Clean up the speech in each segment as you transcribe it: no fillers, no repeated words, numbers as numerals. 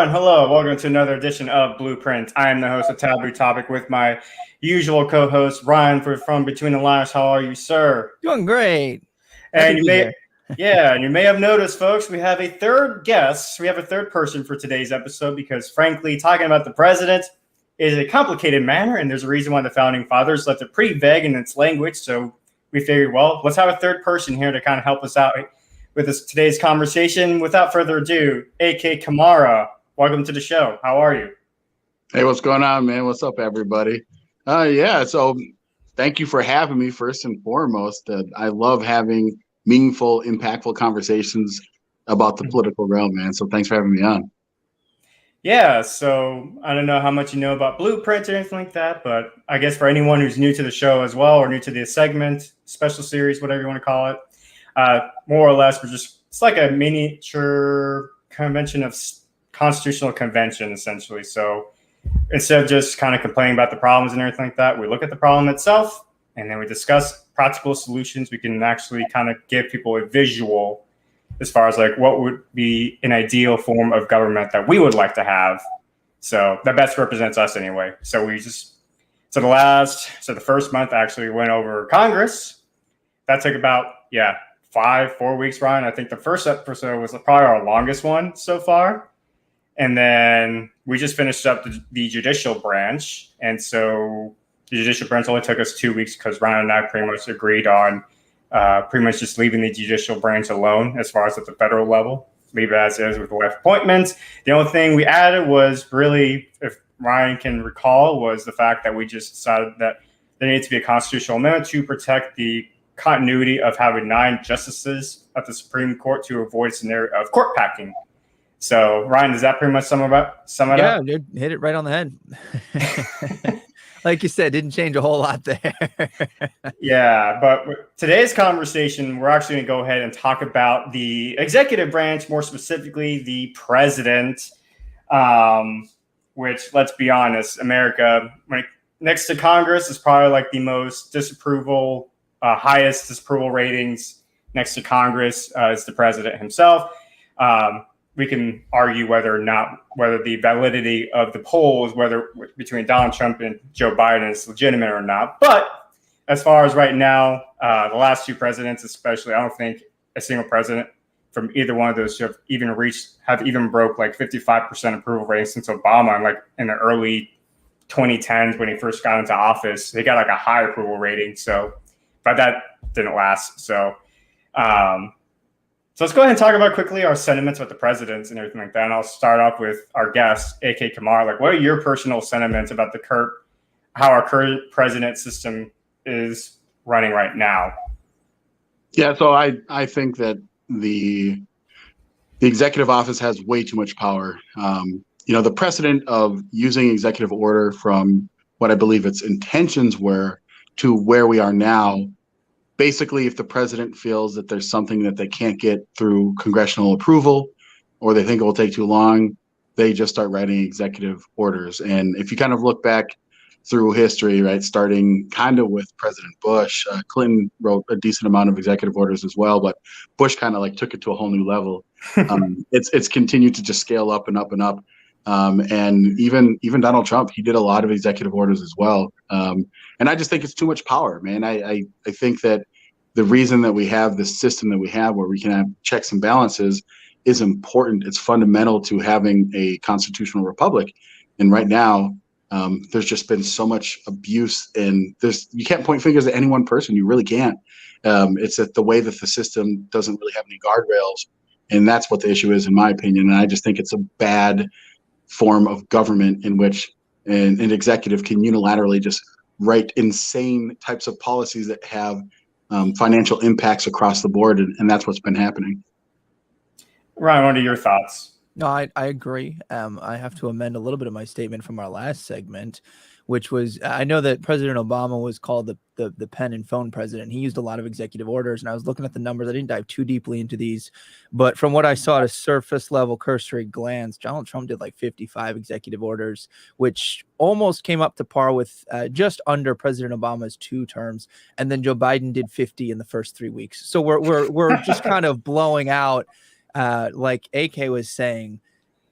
everyone. Hello. Welcome to another edition of Blueprint. I am the host of Taboo Topic with my usual co-host, Ryan from Between the Lines. How are you, sir? Doing great. And you may have noticed, folks, we have a third guest. We have a third person for today's episode because, frankly, talking about the president is a complicated matter, and there's a reason why the founding fathers left it pretty vague in its language. So we figured, well, let's have a third person here to kind of help us out with today's conversation. Without further ado, A.K. Kamara, welcome to the show. How are you? Hey, what's going on, man? What's up, everybody? So thank you for having me, first and foremost. I love having meaningful, impactful conversations about the political realm, man. So thanks for having me on. Yeah, so I don't know how much you know about Blueprint or anything like that, but I guess for anyone who's new to the show as well, or new to the segment, special series, whatever you want to call it, more or less, it's like a miniature convention of constitutional convention, essentially. So instead of just kind of complaining about the problems and everything like that, we look at the problem itself, and then we discuss practical solutions. We can actually kind of give people a visual as far as like what would be an ideal form of government that we would like to have. So that best represents us anyway. So the first month actually went over Congress. That took about, 4 weeks, Ryan. I think the first episode was probably our longest one so far. And then we just finished up the judicial branch. And so the judicial branch only took us 2 weeks because Ryan and I pretty much agreed on pretty much just leaving the judicial branch alone as far as at the federal level. Leave it as is with the left appointments. The only thing we added was really, if Ryan can recall, was the fact that we just decided that there needs to be a constitutional amendment to protect the continuity of having 9 justices at the Supreme Court to avoid a scenario of court packing. So, Ryan, does that pretty much sum it up? Yeah, dude, hit it right on the head. Like you said, didn't change a whole lot there. Yeah, but with today's conversation, we're actually going to go ahead and talk about the executive branch, more specifically the president, which, let's be honest, America, next to Congress, is probably like the most highest disapproval ratings. Next to Congress is the president himself. We can argue whether the validity of the polls, whether between Donald Trump and Joe Biden, is legitimate or not. But as far as right now, the last 2 presidents, especially, I don't think a single president from either one of those have even broke like 55% approval rating since Obama, and like in the early 2010s when he first got into office, they got like a high approval rating. So, but that didn't last. So let's go ahead and talk about quickly our sentiments with the presidents and everything like that. And I'll start off with our guest, A.K. Kamar. Like, what are your personal sentiments about how our current president system is running right now? Yeah, so I think that the executive office has way too much power. The precedent of using executive order from what I believe its intentions were to where we are now. Basically, if the president feels that there's something that they can't get through congressional approval, or they think it will take too long, they just start writing executive orders. And if you kind of look back through history, right, starting kind of with President Bush, Clinton wrote a decent amount of executive orders as well, but Bush kind of like took it to a whole new level. It's continued to just scale up and up and up. And even Donald Trump, he did a lot of executive orders as well. And I just think it's too much power, man. I think that the reason that we have this system that we have where we can have checks and balances is important. It's fundamental to having a constitutional republic. And right now, there's just been so much abuse, and you can't point fingers at any one person. You really can't. It's that the way that the system doesn't really have any guardrails. And that's what the issue is, in my opinion. And I just think it's a bad form of government in which an executive can unilaterally just write insane types of policies that have financial impacts across the board. And that's what's been happening. Ryan, what are your thoughts? No, I agree. I have to amend a little bit of my statement from our last segment, which was, I know that President Obama was called the pen and phone president. He used a lot of executive orders, and I was looking at the numbers. I didn't dive too deeply into these, but from what I saw at a surface level cursory glance, Donald Trump did like 55 executive orders, which almost came up to par with just under President Obama's 2 terms. And then Joe Biden did 50 in the first 3 weeks. So we're just kind of blowing out, like AK was saying,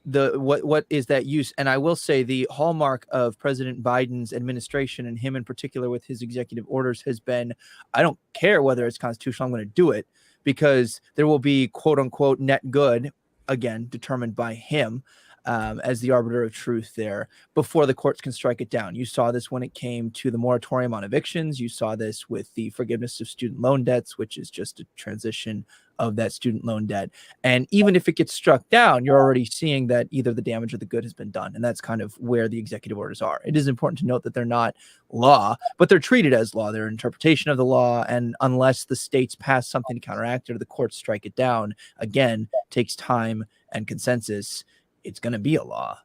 what is that use? And I will say the hallmark of President Biden's administration, and him in particular with his executive orders, has been, I don't care whether it's constitutional, I'm going to do it, because there will be quote unquote net good, again determined by him, as the arbiter of truth there, before the courts can strike it down. You saw this when it came to the moratorium on evictions. You saw this with the forgiveness of student loan debts, which is just a transition of that student loan debt. And even if it gets struck down, you're already seeing that either the damage or the good has been done. And that's kind of where the executive orders are. It is important to note that they're not law, but they're treated as law. They're an interpretation of the law. And unless the states pass something to counteract it or the courts strike it down, again, takes time and consensus, it's going to be a law.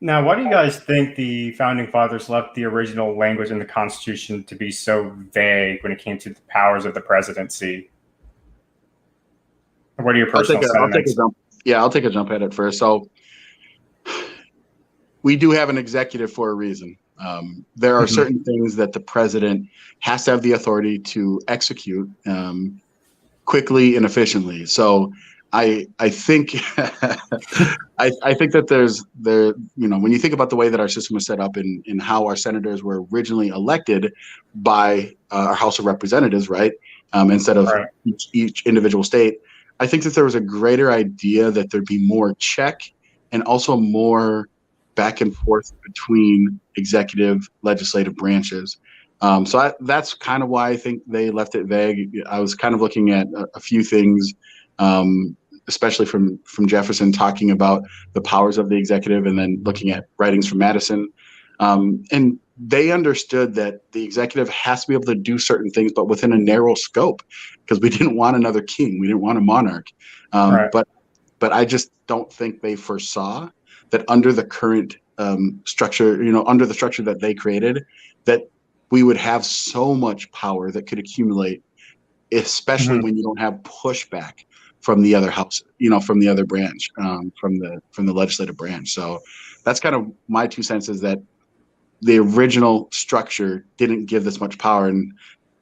Now, why do you guys think the founding fathers left the original language in the Constitution to be so vague when it came to the powers of the presidency? What are your personal sentiments? I'll take a jump at it first. So we do have an executive for a reason. There are certain things that the president has to have the authority to execute quickly and efficiently. So I think I think that when you think about the way that our system was set up and how our senators were originally elected by our House of Representatives, right? Instead of each individual state, I think that there was a greater idea that there'd be more check and also more back and forth between executive, legislative branches. So that's kind of why I think they left it vague. I was kind of looking at a few things, especially from Jefferson, talking about the powers of the executive, and then looking at writings from Madison. And they understood that the executive has to be able to do certain things, but within a narrow scope, because we didn't want another king. We didn't want a monarch. But I just don't think they foresaw that under the current structure, under the structure that they created, that we would have so much power that could accumulate, especially when you don't have pushback from the other house, from the other branch, from the legislative branch. So that's kind of my 2 cents, is that the original structure didn't give this much power, and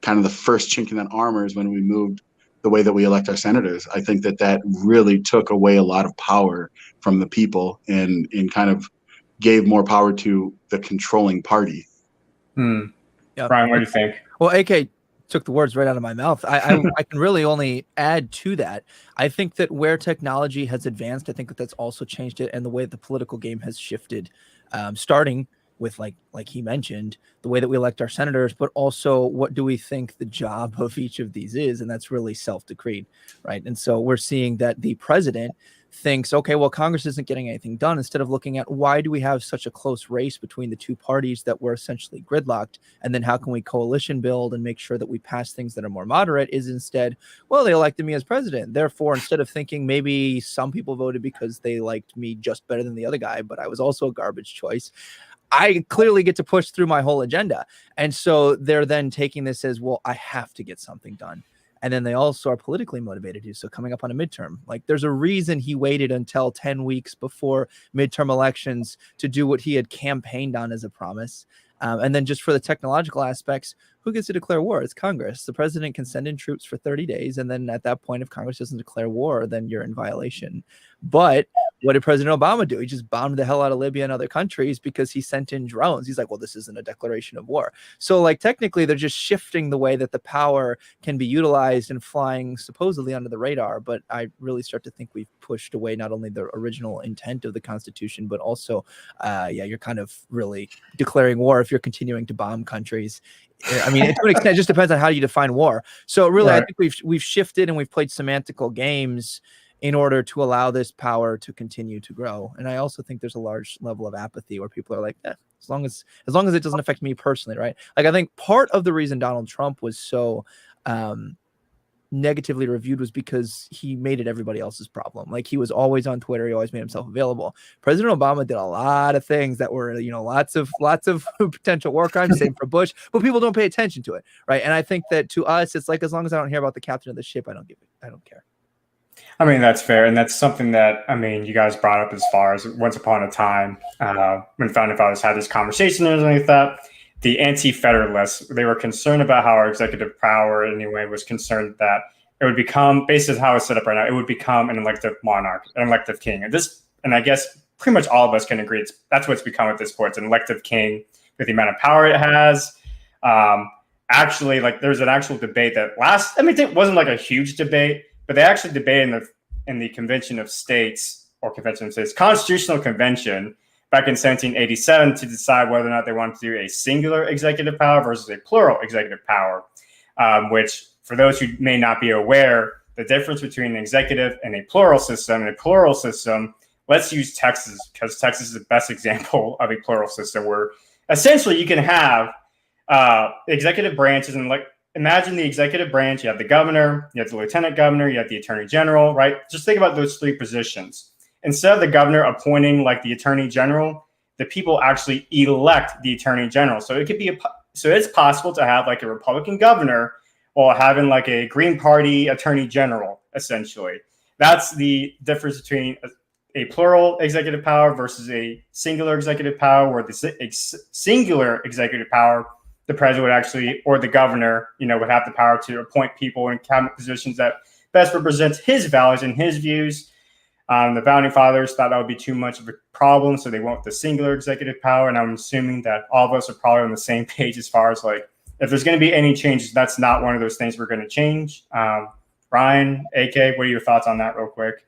kind of the first chink in that armor is when we moved the way that we elect our senators. I think that really took away a lot of power from the people and kind of gave more power to the controlling party. Yeah. Brian, what do you think? Well, AK took the words right out of my mouth. I can really only add to that. I think that where technology has advanced, I think that that's also changed it, and the way the political game has shifted, starting with like he mentioned, the way that we elect our senators, but also what do we think the job of each of these is, and that's really self-decreed, right? And so we're seeing that the president thinks, okay, well, Congress isn't getting anything done, instead of looking at why do we have such a close race between the two parties that were essentially gridlocked, and then how can we coalition build and make sure that we pass things that are more moderate, is instead, well, they elected me as president, therefore, instead of thinking maybe some people voted because they liked me just better than the other guy, but I was also a garbage choice, I clearly get to push through my whole agenda. And so they're then taking this as, well, I have to get something done. And then they also are politically motivated to. So coming up on a midterm, like there's a reason he waited until 10 weeks before midterm elections to do what he had campaigned on as a promise. And then just for the technological aspects, who gets to declare war? It's Congress. The president can send in troops for 30 days. And then at that point, if Congress doesn't declare war, then you're in violation. But what did President Obama do? He just bombed the hell out of Libya and other countries because he sent in drones. He's like, well, this isn't a declaration of war. So like technically they're just shifting the way that the power can be utilized and flying supposedly under the radar. But I really start to think we've pushed away not only the original intent of the Constitution, but also, you're kind of really declaring war if you're continuing to bomb countries. I mean, to an extent, it just depends on how you define war. So really, I think we've shifted and we've played semantical games in order to allow this power to continue to grow. And I also think there's a large level of apathy where people are like, as long as it doesn't affect me personally, right? Like I think part of the reason Donald Trump was so negatively reviewed was because he made it everybody else's problem. Like he was always on Twitter, he always made himself available. President Obama did a lot of things that were, lots of potential war crimes, same for Bush, but people don't pay attention to it, right? And I think that to us, it's like, as long as I don't hear about the captain of the ship, I don't care. I mean, that's fair. And that's something that, you guys brought up as far as once upon a time, when founding fathers had this conversation and everything like that. The anti-federalists, they were concerned about how our executive power anyway was concerned that it would become, based on how it's set up right now, it would become an elective monarch, an elective king. And and I guess pretty much all of us can agree that's what it's become at this point. It's an elective king with the amount of power it has. Actually, like there's an actual debate that it wasn't like a huge debate, but they actually debated in the Convention of States Constitutional Convention back in 1787 to decide whether or not they wanted to do a singular executive power versus a plural executive power, which for those who may not be aware, the difference between an executive and a plural system, let's use Texas, because Texas is the best example of a plural system where essentially you can have executive branches, and like imagine the executive branch, you have the governor, you have the lieutenant governor, you have the attorney general, right? Just think about those three positions. Instead of the governor appointing like the attorney general, the people actually elect the attorney general. So it's possible to have like a Republican governor while having like a Green Party attorney general, essentially. That's the difference between a plural executive power versus a singular executive power, where the singular executive power, the president would actually, or the governor, would have the power to appoint people in cabinet positions that best represents his values and his views. The founding fathers thought that would be too much of a problem, so they went with the singular executive power. And I'm assuming that all of us are probably on the same page as far as like, if there's going to be any changes, that's not one of those things we're going to change. Ryan, AK, what are your thoughts on that real quick?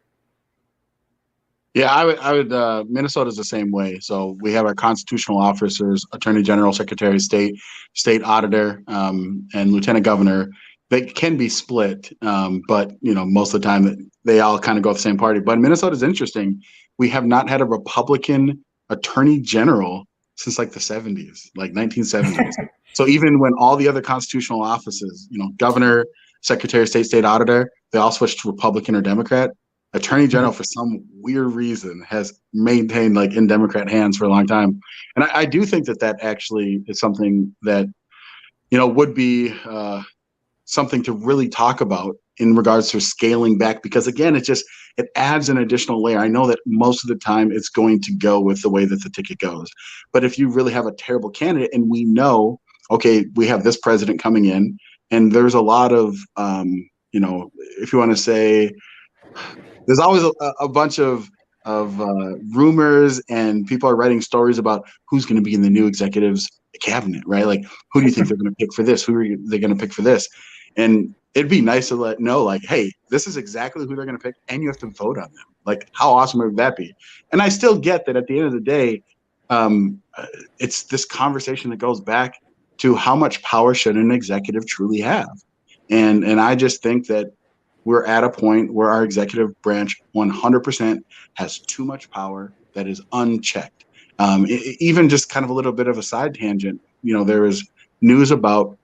Yeah, I would Minnesota's the same way. So we have our constitutional officers, attorney general, secretary of state, state auditor, and lieutenant governor. They can be split, but most of the time they all kind of go with the same party. But Minnesota's interesting. We have not had a Republican attorney general since like the 70s, like 1970s. So even when all the other constitutional offices, governor, secretary of state, state auditor, they all switched to Republican or Democrat. Attorney general, for some weird reason, has maintained like in Democrat hands for a long time. And I do think that actually is something that, would be something to really talk about in regards to scaling back, because again, it adds an additional layer. I know that most of the time it's going to go with the way that the ticket goes. But if you really have a terrible candidate, and we know, okay, we have this president coming in, and there's a lot of, if you want to say, there's always a bunch of rumors, and people are writing stories about who's going to be in the new executive's cabinet, right? Like, who do you think they're going to pick for this? Who are they going to pick for this? And it'd be nice to know, like, hey, this is exactly who they're going to pick, and you have to vote on them. Like, how awesome would that be? And I still get that at the end of the day, it's this conversation that goes back to how much power should an executive truly have. And I just think that we're at a point where our executive branch 100% has too much power that is unchecked. Even just kind of a little bit of a side tangent, there was news about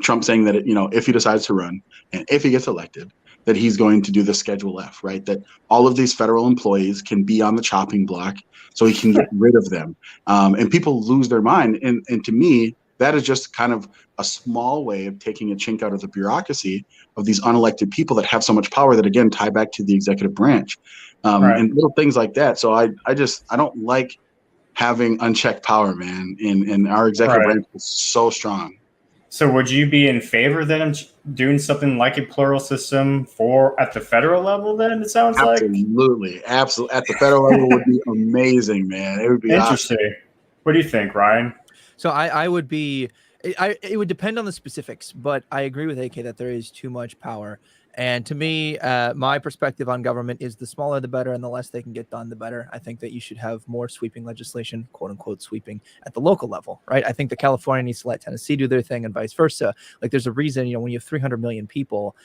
Trump saying that, if he decides to run and if he gets elected, that he's going to do the Schedule F, right? That all of these federal employees can be on the chopping block so he can get rid of them. And people lose their mind. And to me, that is just kind of a small way of taking a chink out of the bureaucracy of these unelected people that have so much power that, again, tie back to the executive branch, right. And little things like that. So I don't like having unchecked power, man. And our executive branch is so strong. So would you be in favor then of doing something like a plural system at the federal level then, it sounds Absolutely. At the federal level would be amazing, man. It would be interesting. Awesome. What do you think, Ryan? So I would be, it would depend on the specifics, but I agree with AK that there is too much power. And to me, my perspective on government is the smaller the better, and the less they can get done, the better. I think that you should have more sweeping legislation, quote unquote sweeping, at the local level, right? I think that California needs to let Tennessee do their thing and vice versa. Like, there's a reason, when you have 330 million people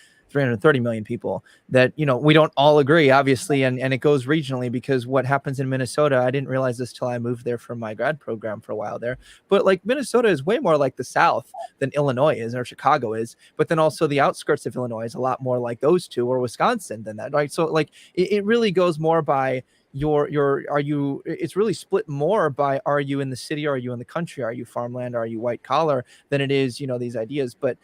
that, we don't all agree, obviously, and it goes regionally, because what happens in Minnesota, I didn't realize this till I moved there for my grad program for a while there, but like Minnesota is way more like the South than Illinois is, or Chicago is, but then also the outskirts of Illinois is a lot more like those two, or Wisconsin than that, right? So like it really goes more by it's really split more by, are you in the city, or are you in the country, are you farmland, are you white collar, than it is, these ideas. But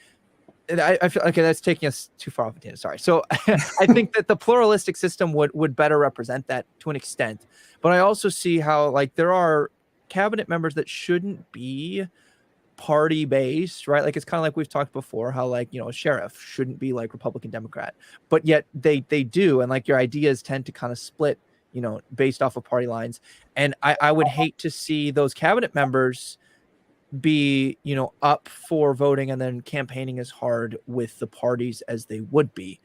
I feel okay, that's taking us too far off a tangent. Sorry. So I think that the pluralistic system would better represent that to an extent. But I also see how, like, there are cabinet members that shouldn't be party based, right? Like, it's kind of like we've talked before, how, like, a sheriff shouldn't be like Republican, Democrat, but yet they do. And like, your ideas tend to kind of split based off of party lines. And I would hate to see those cabinet members be, up for voting and then campaigning as hard with the parties as they would be.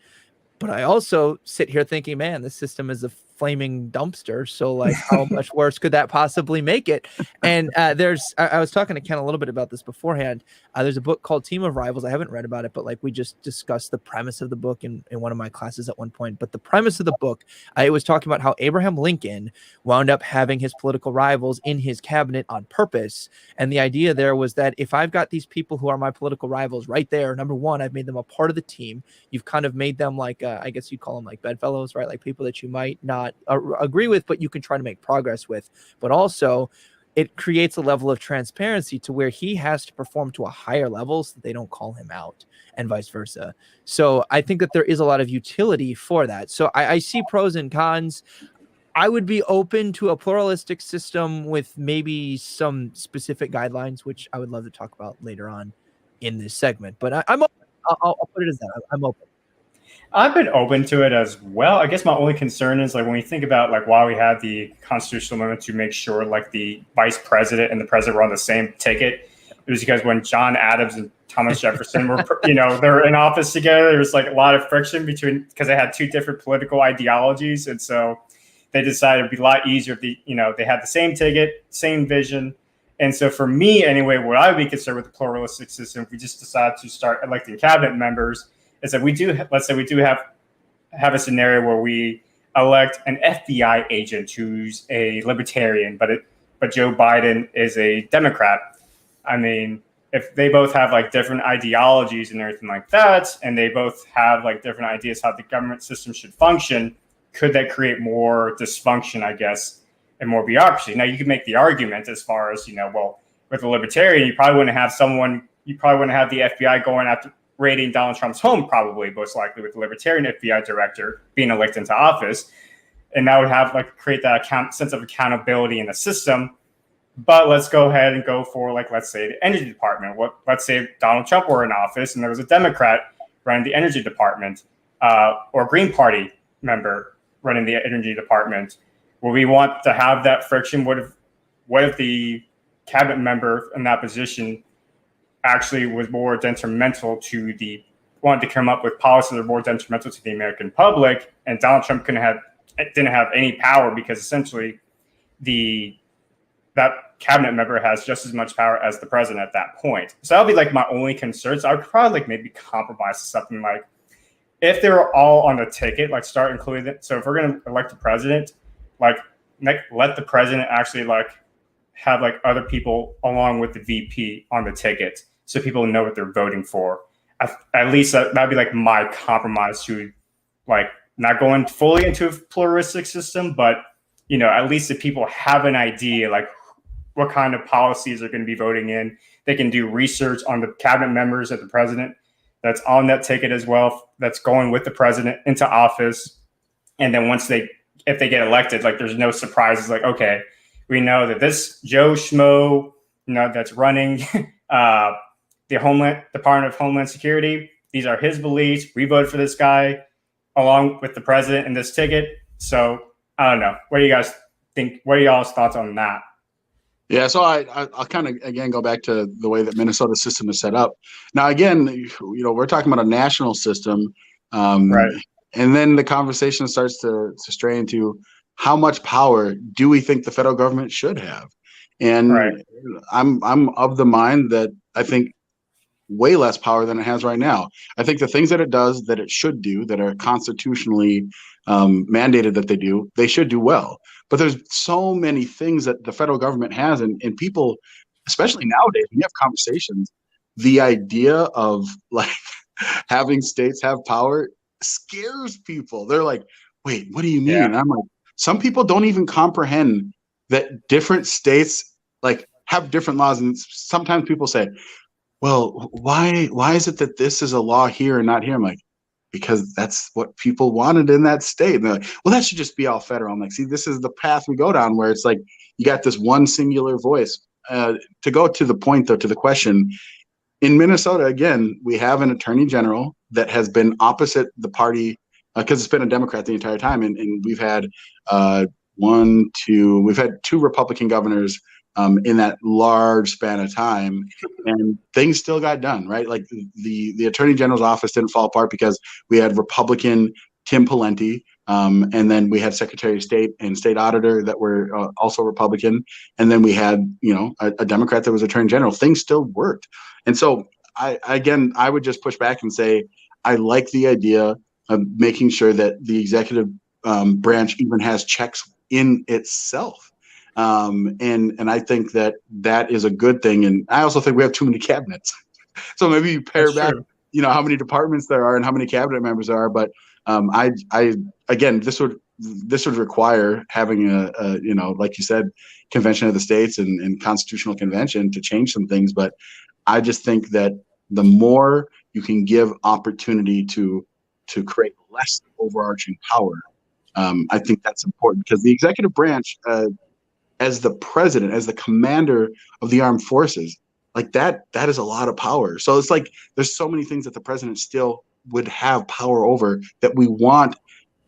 But I also sit here thinking, man, this system is a flaming dumpster. So like, how much worse could that possibly make it? And I was talking to Ken a little bit about this beforehand. There's a book called Team of Rivals. I haven't read about it, but like we just discussed the premise of the book in one of my classes at one point. But the premise of the book, I was talking about how Abraham Lincoln wound up having his political rivals in his cabinet on purpose. And the idea there was that if I've got these people who are my political rivals right there, number one, I've made them a part of the team. You've kind of made them like, I guess you call them like bedfellows, right? Like people that you might not agree with, but you can try to make progress with. But also, it creates a level of transparency to where he has to perform to a higher level so that they don't call him out, and vice versa. So I think that there is a lot of utility for that. So I see pros and cons. I would be open to a pluralistic system with maybe some specific guidelines, which I would love to talk about later on in this segment. But I'm open. I'll put it as that. I'm open. I've been open to it as well. I guess my only concern is like when we think about like why we had the constitutional amendment to make sure like the vice president and the president were on the same ticket. It was because when John Adams and Thomas Jefferson were, they were in office together, there was like a lot of friction because they had two different political ideologies. And so they decided it'd be a lot easier if they had the same ticket, same vision. And so for me, anyway, what I would be concerned with the pluralistic system, if we just decide to start electing cabinet members, is that let's say we do have a scenario where we elect an FBI agent who's a libertarian, but Joe Biden is a Democrat. I mean, if they both have like different ideologies and everything like that, and they both have like different ideas how the government system should function, could that create more dysfunction, I guess, and more bureaucracy? Now, you could make the argument as far as, well, with a libertarian, you probably wouldn't have the FBI going after raiding Donald Trump's home, probably most likely, with the libertarian FBI director being elected into office. And that would have create that sense of accountability in the system. But let's go ahead and go for let's say the energy department. Let's say Donald Trump were in office and there was a Democrat running the energy department, or a Green Party member running the energy department. Would we want to have that friction? What if the cabinet member in that position actually was more detrimental wanted to come up with policies that are more detrimental to the American public, and Donald Trump didn't have any power because essentially that cabinet member has just as much power as the president at that point. So that would be my only concern. So I would probably maybe compromise to something like, if they were all on the ticket, start including it. So if we're going to elect a president, let the president actually have like other people along with the VP on the ticket, so people know what they're voting for. At least that'd be like my compromise to like not going fully into a pluralistic system, but at least if people have an idea like what kind of policies are going to be voting in, they can do research on the cabinet members of the president that's on that ticket as well, that's going with the president into office. And then if they get elected, there's no surprises. Okay, we know that this Joe Schmo, that's running the Department of Homeland Security, these are his beliefs. We voted for this guy along with the president in this ticket. So I don't know. What do you guys think? What are y'all's thoughts on that? Yeah, so I'll kind of, again, go back to the way that Minnesota's system is set up. Now, again, we're talking about a national system. Right. And then the conversation starts to stray into how much power do we think the federal government should have? And right. I'm of the mind that I think way less power than it has right now. I think the things that it does, that it should do, that are constitutionally mandated that they should do well. But there's so many things that the federal government has, and people, especially nowadays, when you have conversations, the idea of having states have power scares people. They're like, wait, what do you mean? Yeah. And I'm like, some people don't even comprehend that different states have different laws. And sometimes people say, well, why is it that this is a law here and not here? I'm like, because that's what people wanted in that state. And they're like, well, that should just be all federal. I'm like, see, this is the path we go down, where it's you got this one singular voice. To go to the point, though, to the question, in Minnesota, again, we have an attorney general that has been opposite the party because it's been a Democrat the entire time, and we've had we've had two Republican governors in that large span of time, and things still got done, right? Like the Attorney General's office didn't fall apart because we had Republican Tim Pawlenty, and then we had Secretary of State and State Auditor that were also Republican, and then we had a Democrat that was Attorney General. Things still worked, and so I would just push back and say I like the idea of making sure that the executive branch even has checks in itself. And I think that is a good thing. And I also think we have too many cabinets. So maybe you pare back, how many departments there are and how many cabinet members there are. But again, this would require having a like you said, convention of the states and constitutional convention to change some things. But I just think that the more you can give opportunity to create less overarching power, I think that's important, because the executive branch, as the president, as the commander of the armed forces, like that is a lot of power. So it's like there's so many things that the president still would have power over that we want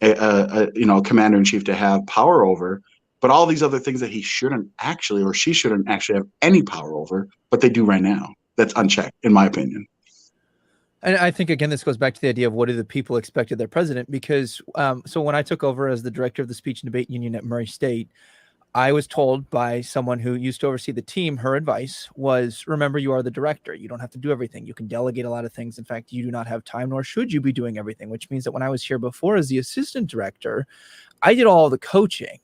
a commander in chief to have power over, but all these other things that he shouldn't actually, or she shouldn't actually have any power over, but they do right now. That's unchecked, in my opinion. And I think, again, this goes back to the idea of what do the people expect of their president? Because so when I took over as the director of the speech and debate union at Murray State, I was told by someone who used to oversee the team, her advice was, remember, you are the director. You don't have to do everything. You can delegate a lot of things. In fact, you do not have time, nor should you be doing everything, which means that when I was here before as the assistant director, I did all the coaching.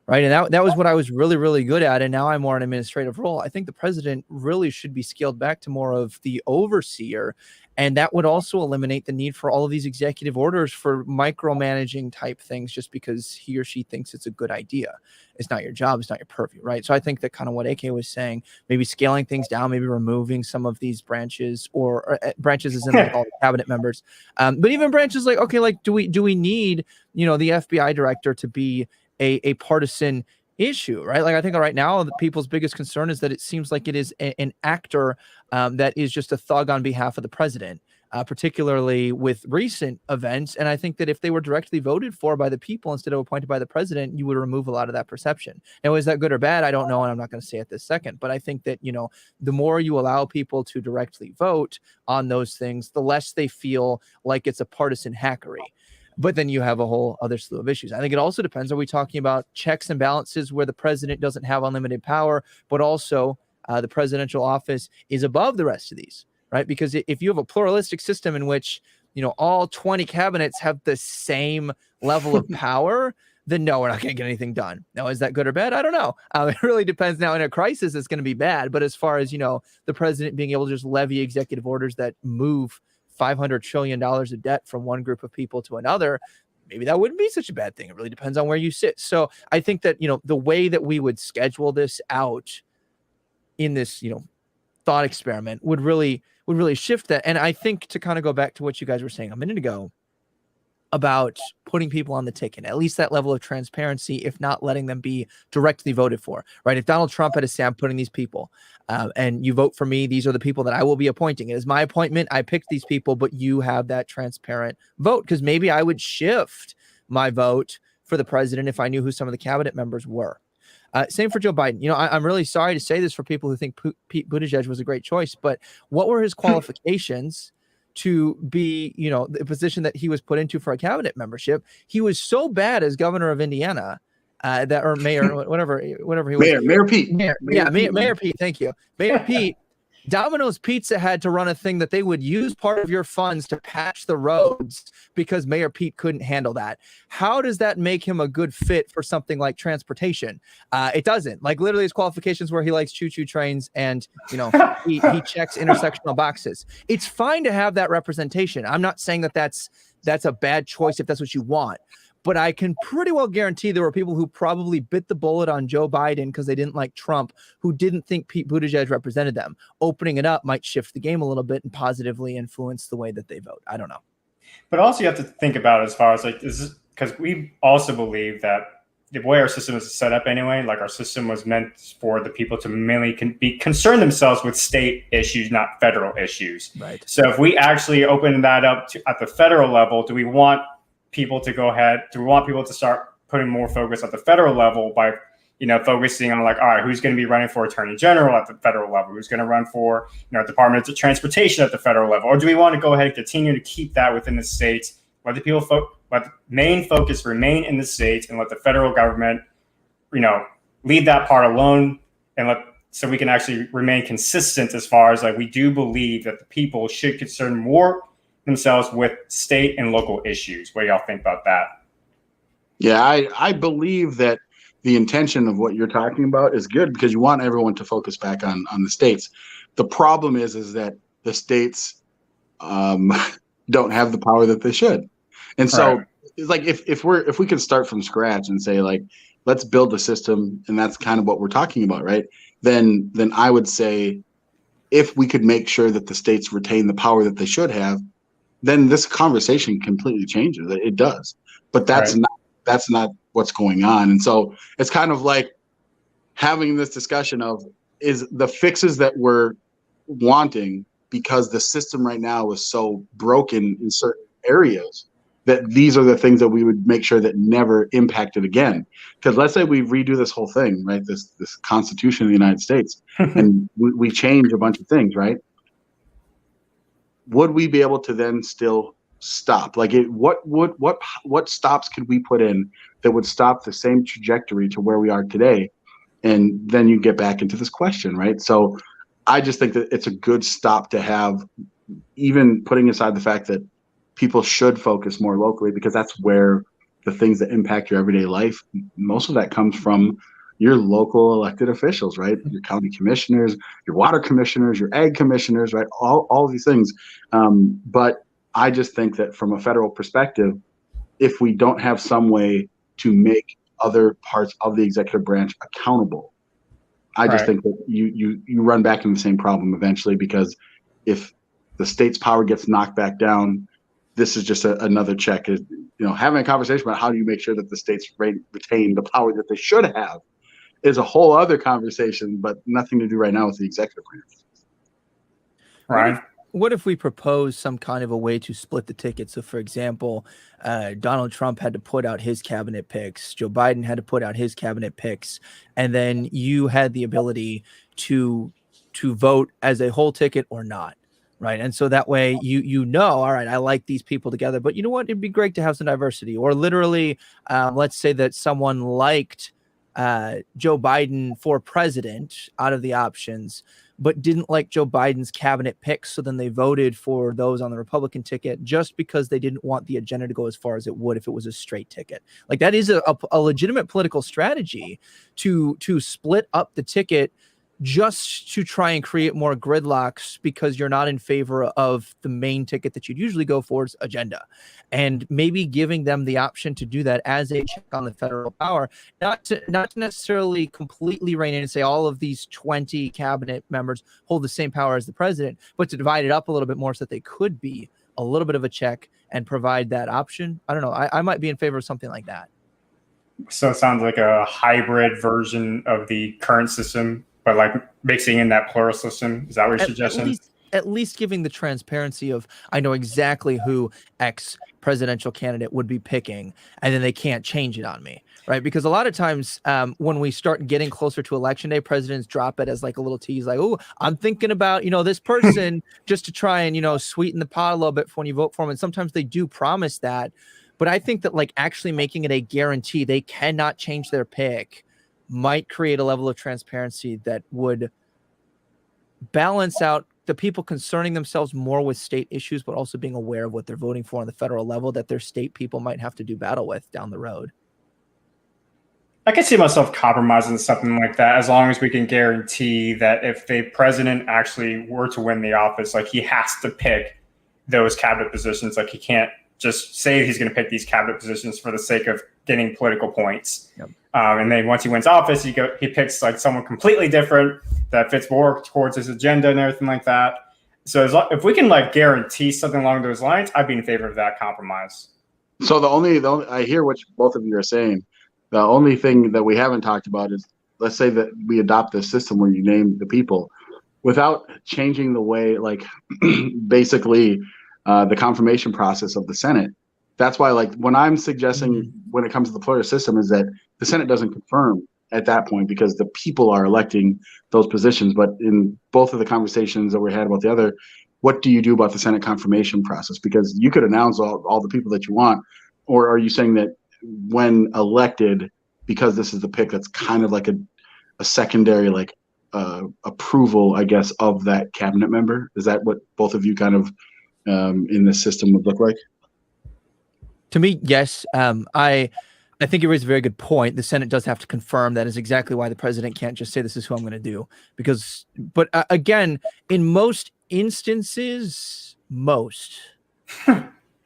Right. And that was what I was really, really good at. And now I'm more an administrative role. I think the president really should be scaled back to more of the overseer. And that would also eliminate the need for all of these executive orders for micromanaging type things just because he or she thinks it's a good idea. It's not your job. It's not your purview. Right. So I think that kind of what AK was saying, maybe scaling things down, maybe removing some of these branches or branches is in like all the cabinet members. But even branches like, OK, like do we need, the FBI director to be a partisan issue, right? Like I think right now, the people's biggest concern is that it seems like it is an actor that is just a thug on behalf of the president, particularly with recent events. And I think that if they were directly voted for by the people instead of appointed by the president, you would remove a lot of that perception. Now, is that good or bad? I don't know. And I'm not going to say it this second, but I think that, the more you allow people to directly vote on those things, the less they feel like it's a partisan hackery. But then you have a whole other slew of issues. I think it also depends. Are we talking about checks and balances where the president doesn't have unlimited power, but also the presidential office is above the rest of these, right? Because if you have a pluralistic system in which, all 20 cabinets have the same level of power, then no, we're not going to get anything done. Now, is that good or bad? I don't know. It really depends. Now, in a crisis, it's going to be bad. But as far as, the president being able to just levy executive orders that move $500 trillion of debt from one group of people to another, maybe that wouldn't be such a bad thing. It really depends on where you sit. So I think that, the way that we would schedule this out in this, thought experiment would really shift that. And I think to kind of go back to what you guys were saying a minute ago about putting people on the ticket, at least that level of transparency, if not letting them be directly voted for, right? If Donald Trump had a say, I'm putting these people and you vote for me, these are the people that I will be appointing. It is my appointment. I picked these people, but you have that transparent vote, because maybe I would shift my vote for the president if I knew who some of the cabinet members were. Same for Joe Biden. I'm really sorry to say this for people who think Pete Buttigieg was a great choice, but what were his qualifications to be, the position that he was put into for a cabinet membership? He was so bad as governor of Indiana, or mayor, whatever he was. Mayor Pete. Mayor Pete. Thank you. Mayor Pete. Domino's Pizza had to run a thing that they would use part of your funds to patch the roads because Mayor Pete couldn't handle that. How does that make him a good fit for something like transportation? It doesn't. Like literally his qualifications where he likes choo-choo trains and, he checks intersectional boxes. It's fine to have that representation. I'm not saying that that's a bad choice if that's what you want. But I can pretty well guarantee there were people who probably bit the bullet on Joe Biden because they didn't like Trump, who didn't think Pete Buttigieg represented them. Opening it up might shift the game a little bit and positively influence the way that they vote. I don't know. But also you have to think about as far as because we also believe that the way our system is set up anyway, like our system was meant for the people to mainly be concern themselves with state issues, not federal issues. Right. So if we actually open that up at the federal level, do we want people to go ahead? Do we want people to start putting more focus at the federal level by, focusing on like, all right, who's going to be running for attorney general at the federal level? Who's going to run for, Department of Transportation at the federal level? Or do we want to go ahead and continue to keep that within the states? Let the main focus remain in the states and let the federal government, leave that part alone so we can actually remain consistent as far as like we do believe that the people should concern more themselves with state and local issues. What do y'all think about that? Yeah, I believe that the intention of what you're talking about is good because you want everyone to focus back on the states. The problem is that the states don't have the power that they should. And so right. It's like if we can start from scratch and say like, let's build a system, and that's kind of what we're talking about, right? Then I would say if we could make sure that the states retain the power that they should have, then this conversation completely changes. It does. But that's right. That's not what's going on. And so it's kind of like having this discussion of is the fixes that we're wanting because the system right now is so broken in certain areas that these are the things that we would make sure that never impacted again. Because let's say we redo this whole thing, right? This Constitution of the United States, and we change a bunch of things, right? Would we be able to then still stop? Like, what stops could we put in that would stop the same trajectory to where we are today? And then you get back into this question, right? So I just think that it's a good stop to have, even putting aside the fact that people should focus more locally, because that's where the things that impact your everyday life, most of that comes from your local elected officials, right? Your county commissioners, your water commissioners, your ag commissioners, right? All these things. But I just think that from a federal perspective, if we don't have some way to make other parts of the executive branch accountable, I just think that you run back into the same problem eventually, because if the state's power gets knocked back down, this is just another check. Having a conversation about how do you make sure that the states retain the power that they should have is a whole other conversation, but nothing to do right now with the executive branch. Right. What if we propose some kind of a way to split the ticket? So, for example, Donald Trump had to put out his cabinet picks, Joe Biden had to put out his cabinet picks, and then you had the ability to vote as a whole ticket or not. Right. And so that way, all right, I like these people together, but you know what? It'd be great to have some diversity. Or literally, let's say that someone liked Joe Biden for president out of the options, but didn't like Joe Biden's cabinet picks. So then they voted for those on the Republican ticket just because they didn't want the agenda to go as far as it would if it was a straight ticket. Like, that is a legitimate political strategy to split up the ticket just to try and create more gridlocks because you're not in favor of the main ticket that you'd usually go for's agenda. And maybe giving them the option to do that as a check on the federal power, not to necessarily completely rein in and say all of these 20 cabinet members hold the same power as the president, but to divide it up a little bit more so that they could be a little bit of a check and provide that option. I don't know. I might be in favor of something like that. So it sounds like a hybrid version of the current system, but like mixing in that plural system. Is that what you're suggesting? At least giving the transparency of, I know exactly who X presidential candidate would be picking, and then they can't change it on me, right? Because a lot of times when we start getting closer to election day, presidents drop it as like a little tease, like, oh, I'm thinking about, this person just to try and, sweeten the pot a little bit for when you vote for them. And sometimes they do promise that. But I think that like actually making it a guarantee they cannot change their pick might create a level of transparency that would balance out the people concerning themselves more with state issues, but also being aware of what they're voting for on the federal level that their state people might have to do battle with down the road. I can see myself compromising something like that, as long as we can guarantee that if the president actually were to win the office, like, he has to pick those cabinet positions. Like, he can't just say he's going to pick these cabinet positions for the sake of getting political points. Yep. And then once he wins office, he picks like someone completely different that fits more towards his agenda and everything like that. So if we can like guarantee something along those lines, I'd be in favor of that compromise. So the only I hear what both of you are saying. The only thing that we haven't talked about is, let's say that we adopt this system where you name the people without changing the way, like basically the confirmation process of the Senate. that's why, like, when I'm suggesting when it comes to the pluralist system is that the Senate doesn't confirm at that point because the people are electing those positions. But in both of the conversations that we had about the other, what do you do about the Senate confirmation process? Because you could announce all the people that you want, or are you saying that when elected, because this is the pick, that's kind of like a secondary, like, approval, I guess, of that cabinet member? Is that what both of you kind of in this system would look like? To me, yes. I think you raised a very good point. The Senate does have to confirm. That is exactly why the president can't just say this is who I'm going to do. But again, in most instances,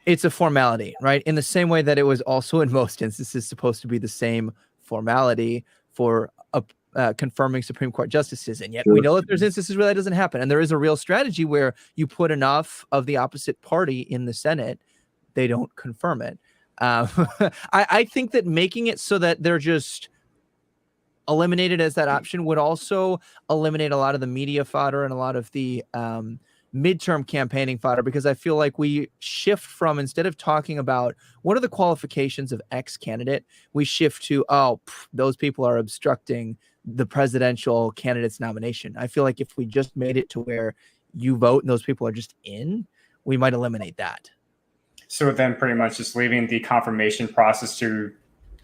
it's a formality, right? In the same way that it was also in most instances supposed to be the same formality for confirming Supreme Court justices. And yet we know that there's instances where that doesn't happen. And there is a real strategy where you put enough of the opposite party in the Senate, they don't confirm it. I think that making it so that they're just eliminated as that option would also eliminate a lot of the media fodder and a lot of the midterm campaigning fodder, because I feel like we shift from, instead of talking about what are the qualifications of X candidate, we shift to, those people are obstructing the presidential candidate's nomination. I feel like if we just made it to where you vote and those people are just in, we might eliminate that. So then pretty much just leaving the confirmation process to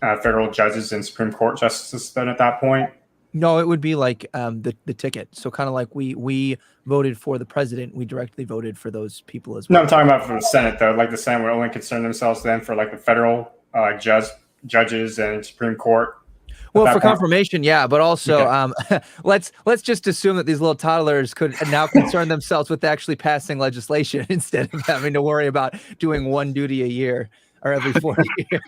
federal judges and Supreme Court justices then at that point? No, it would be like the ticket. So kind of like we voted for the president, we directly voted for those people as well. No, I'm talking about for the Senate, though. Like the Senate would only concern themselves then for like the federal judges and Supreme Court. Well, for confirmation, yeah, but also let's just assume that these little toddlers could now concern themselves with actually passing legislation instead of having to worry about doing one duty a year or every 4 years.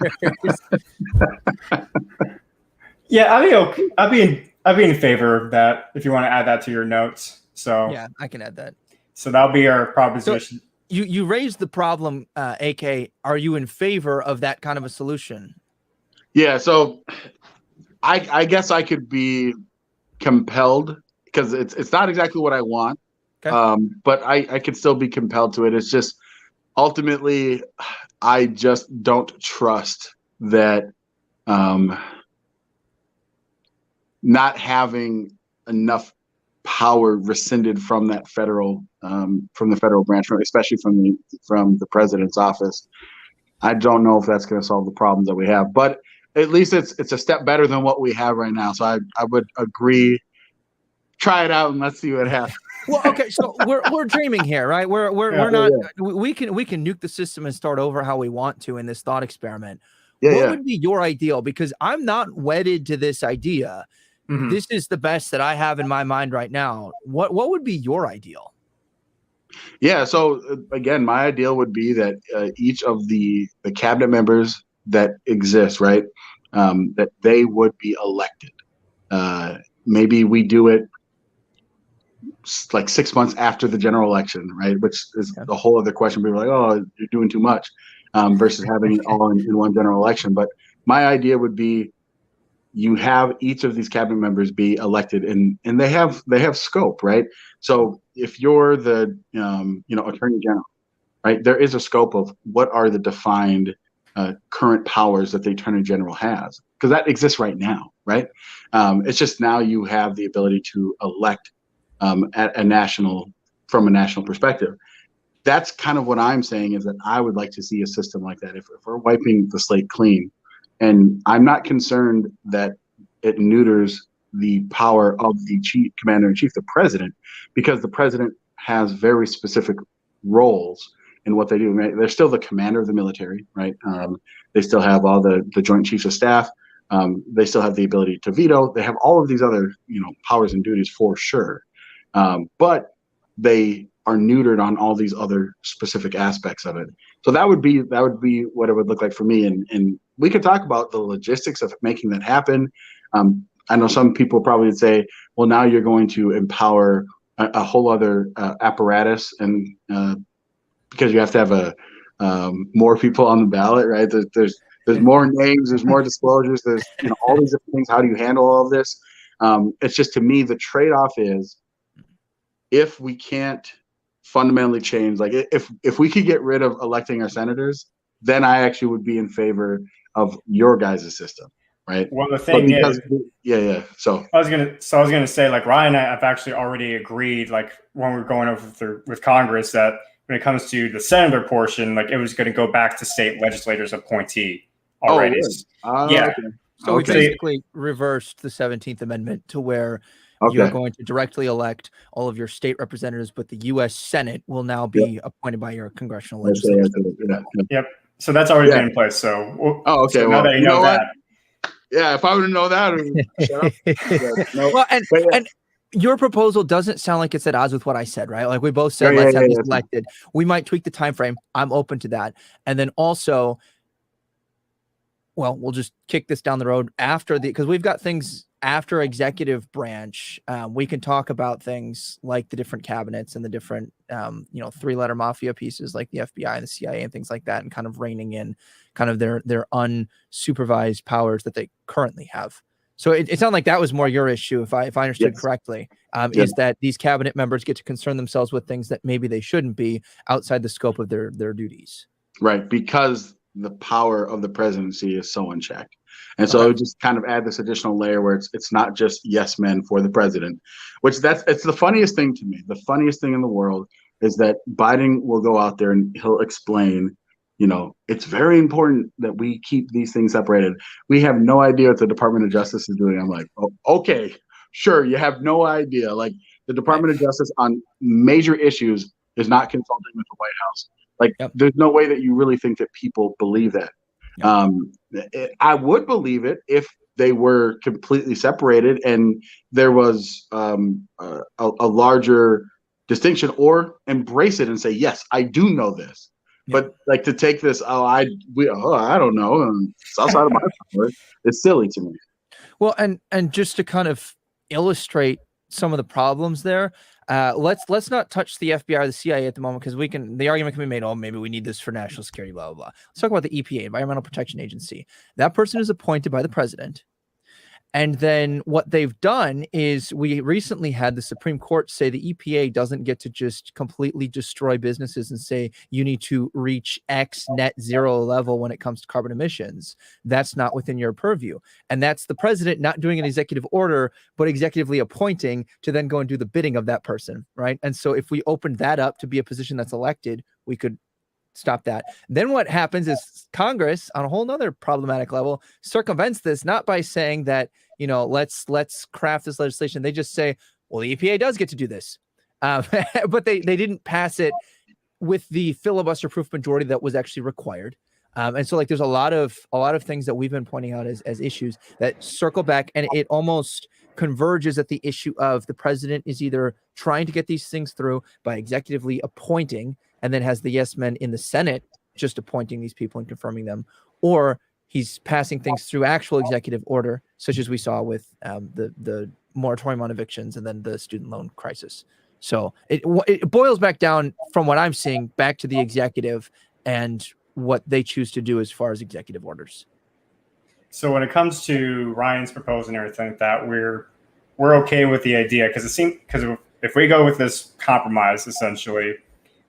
Yeah, I'd be in favor of that if you want to add that to your notes. So yeah, I can add that. So that'll be our proposition. So you raised the problem, AK. Are you in favor of that kind of a solution? Yeah, so I guess I could be compelled, because it's not exactly what I want, but I could still be compelled to it. It's just ultimately I just don't trust that not having enough power rescinded from that federal from the federal branch, especially from the president's office. I don't know if that's going to solve the problems that we have, but at least it's a step better than what we have right now. So I would agree. Try it out and let's see what happens. Well, okay, so we're dreaming here, right? We're not. We can nuke the system and start over how we want to in this thought experiment. What would be your ideal? Because I'm not wedded to this idea. Mm-hmm. This is the best that I have in my mind right now. What would be your ideal? Yeah. So again, my ideal would be that each of the cabinet members that exist, right, that they would be elected. Maybe we do it like 6 months after the general election, right? Which is a whole other question. People are like, oh, you're doing too much, versus having it all in one general election. But my idea would be you have each of these cabinet members be elected, and they have scope, right? So if you're the attorney general, right, there is a scope of what are the defined current powers that the attorney general has, because that exists right now, right? It's just now you have the ability to elect from a national perspective. That's kind of what I'm saying, is that I would like to see a system like that. If we're wiping the slate clean, and I'm not concerned that it neuters the power of the commander-in-chief, the president, because the president has very specific roles in what they do. Right? They're still the commander of the military, right? They still have all the Joint Chiefs of Staff. They still have the ability to veto. They have all of these other powers and duties for sure, but they are neutered on all these other specific aspects of it. So that would be what it would look like for me. And we could talk about the logistics of making that happen. I know some people probably would say, well, now you're going to empower a whole other apparatus, and because you have to have more people on the ballot, right? There's more names, there's more disclosures, there's all these different things. How do you handle all of this? It's just, to me, the trade-off is, if we can't fundamentally change, like if we could get rid of electing our senators, then I actually would be in favor of your guys' system, right? Well, the thing is, So I was gonna say, like, Ryan and I have actually already agreed, like, when we were going over with Congress, that when it comes to the senator portion, like, it was going to go back to state legislators appointee already. Yeah. Okay. So we basically reversed the 17th Amendment to where you're going to directly elect all of your state representatives, but the U.S. Senate will now be appointed by your congressional legislators. Yep. So that's already been in place. So, so now that you know that. Yeah, if I would know that, shut up. Well, and your proposal doesn't sound like it's at odds with what I said, right? Like we both said, let's have these elected. We might tweak the time frame. I'm open to that. And then also, well, we'll just kick this down the road after because we've got things after executive branch. We can talk about things like the different cabinets and the different, three-letter mafia pieces like the FBI and the CIA and things like that, and kind of reining in kind of their unsupervised powers that they currently have. So it sounded like that was more your issue, if I understood correctly, is that these cabinet members get to concern themselves with things that maybe they shouldn't be outside the scope of their duties. Right, because the power of the presidency is so unchecked. And so it would just kind of add this additional layer where it's not just yes men for the president, which it's the funniest thing to me. The funniest thing in the world is that Biden will go out there and he'll explain, it's very important that we keep these things separated. We have no idea what the Department of Justice is doing. I'm like, oh, okay, sure. You have no idea. Like the Department of Justice on major issues is not consulting with the White House. Like there's no way that you really think that people believe that. I would believe it if they were completely separated and there was a larger distinction, or embrace it and say, yes, I do know this. But like to take this, I don't know, it's outside of my power. It's silly to me. Well, and just to kind of illustrate some of the problems there, let's not touch the FBI or the CIA at the moment, because the argument can be made, oh, maybe we need this for national security, blah, blah, blah. Let's talk about the EPA, Environmental Protection Agency. That person is appointed by the president. And then what they've done is we recently had the Supreme Court say the EPA doesn't get to just completely destroy businesses and say you need to reach X net zero level when it comes to carbon emissions. That's not within your purview. And that's the president not doing an executive order, but executively appointing to then go and do the bidding of that person, right? And so if we opened that up to be a position that's elected, we could stop that. Then what happens is Congress, on a whole nother problematic level, circumvents this, not by saying that, let's craft this legislation. They just say, well, the EPA does get to do this. But they didn't pass it with the filibuster proof majority that was actually required. And so like there's a lot of things that we've been pointing out as issues that circle back, and it almost converges at the issue of the president is either trying to get these things through by executively appointing, and then has the yes men in the Senate just appointing these people and confirming them, or he's passing things through actual executive order, such as we saw with the moratorium on evictions and then the student loan crisis. So it boils back down, from what I'm seeing, back to the executive and what they choose to do as far as executive orders. So when it comes to Ryan's proposal and everything like that, we're okay with the idea, because if we go with this compromise, essentially,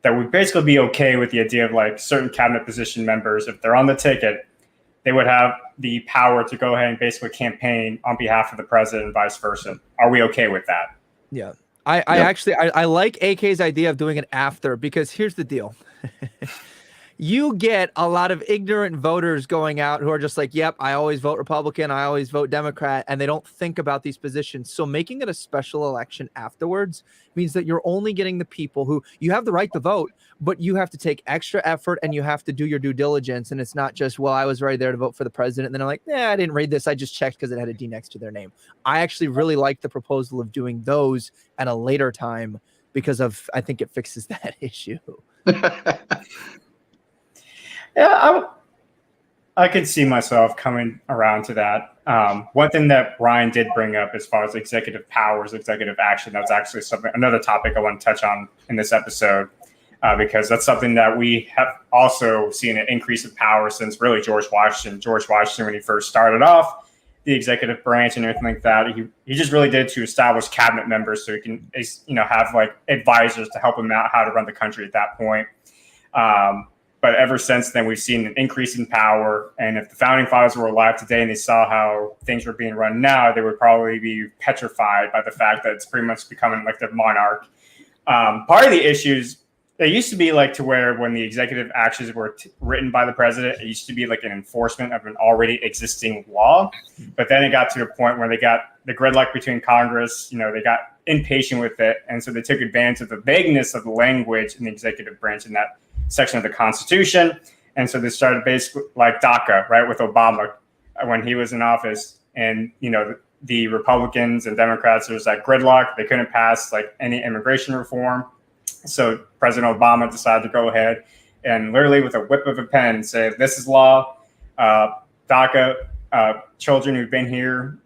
that would basically be okay with the idea of like certain cabinet position members, if they're on the ticket, they would have the power to go ahead and basically campaign on behalf of the president and vice versa. Are we okay with that? Yeah. I like AK's idea of doing it after, because here's the deal. You get a lot of ignorant voters going out who are just like, yep, I always vote Republican, I always vote Democrat, and they don't think about these positions. So making it a special election afterwards means that you're only getting the people who you have the right to vote, but you have to take extra effort and you have to do your due diligence. And it's not just, well, I was right there to vote for the president, and then I'm like, I didn't read this, I just checked because it had a D next to their name. I actually really like the proposal of doing those at a later time, because I think it fixes that issue. Yeah, I could see myself coming around to that. One thing that Ryan did bring up as far as executive powers, executive action, that's actually another topic I want to touch on in this episode, because that's something that we have also seen an increase of power since really George Washington. George Washington, when he first started off the executive branch and everything like that, he just really did to establish cabinet members so he can have like advisors to help him out how to run the country at that point. But ever since then, we've seen an increase in power. And if the founding fathers were alive today and they saw how things were being run now, they would probably be petrified by the fact that it's pretty much becoming like the monarch. Part of the issues, it used to be like to where when the executive actions were written by the president, it used to be like an enforcement of an already existing law. But then it got to a point where they got the gridlock between Congress, they got impatient with it. And so they took advantage of the vagueness of the language in the executive branch in that section of the Constitution. And so they started basically like DACA, right, with Obama when he was in office. And, the Republicans and Democrats, there was that gridlock. They couldn't pass like any immigration reform. So President Obama decided to go ahead and literally with a whip of a pen say, this is law. DACA, children who've been here,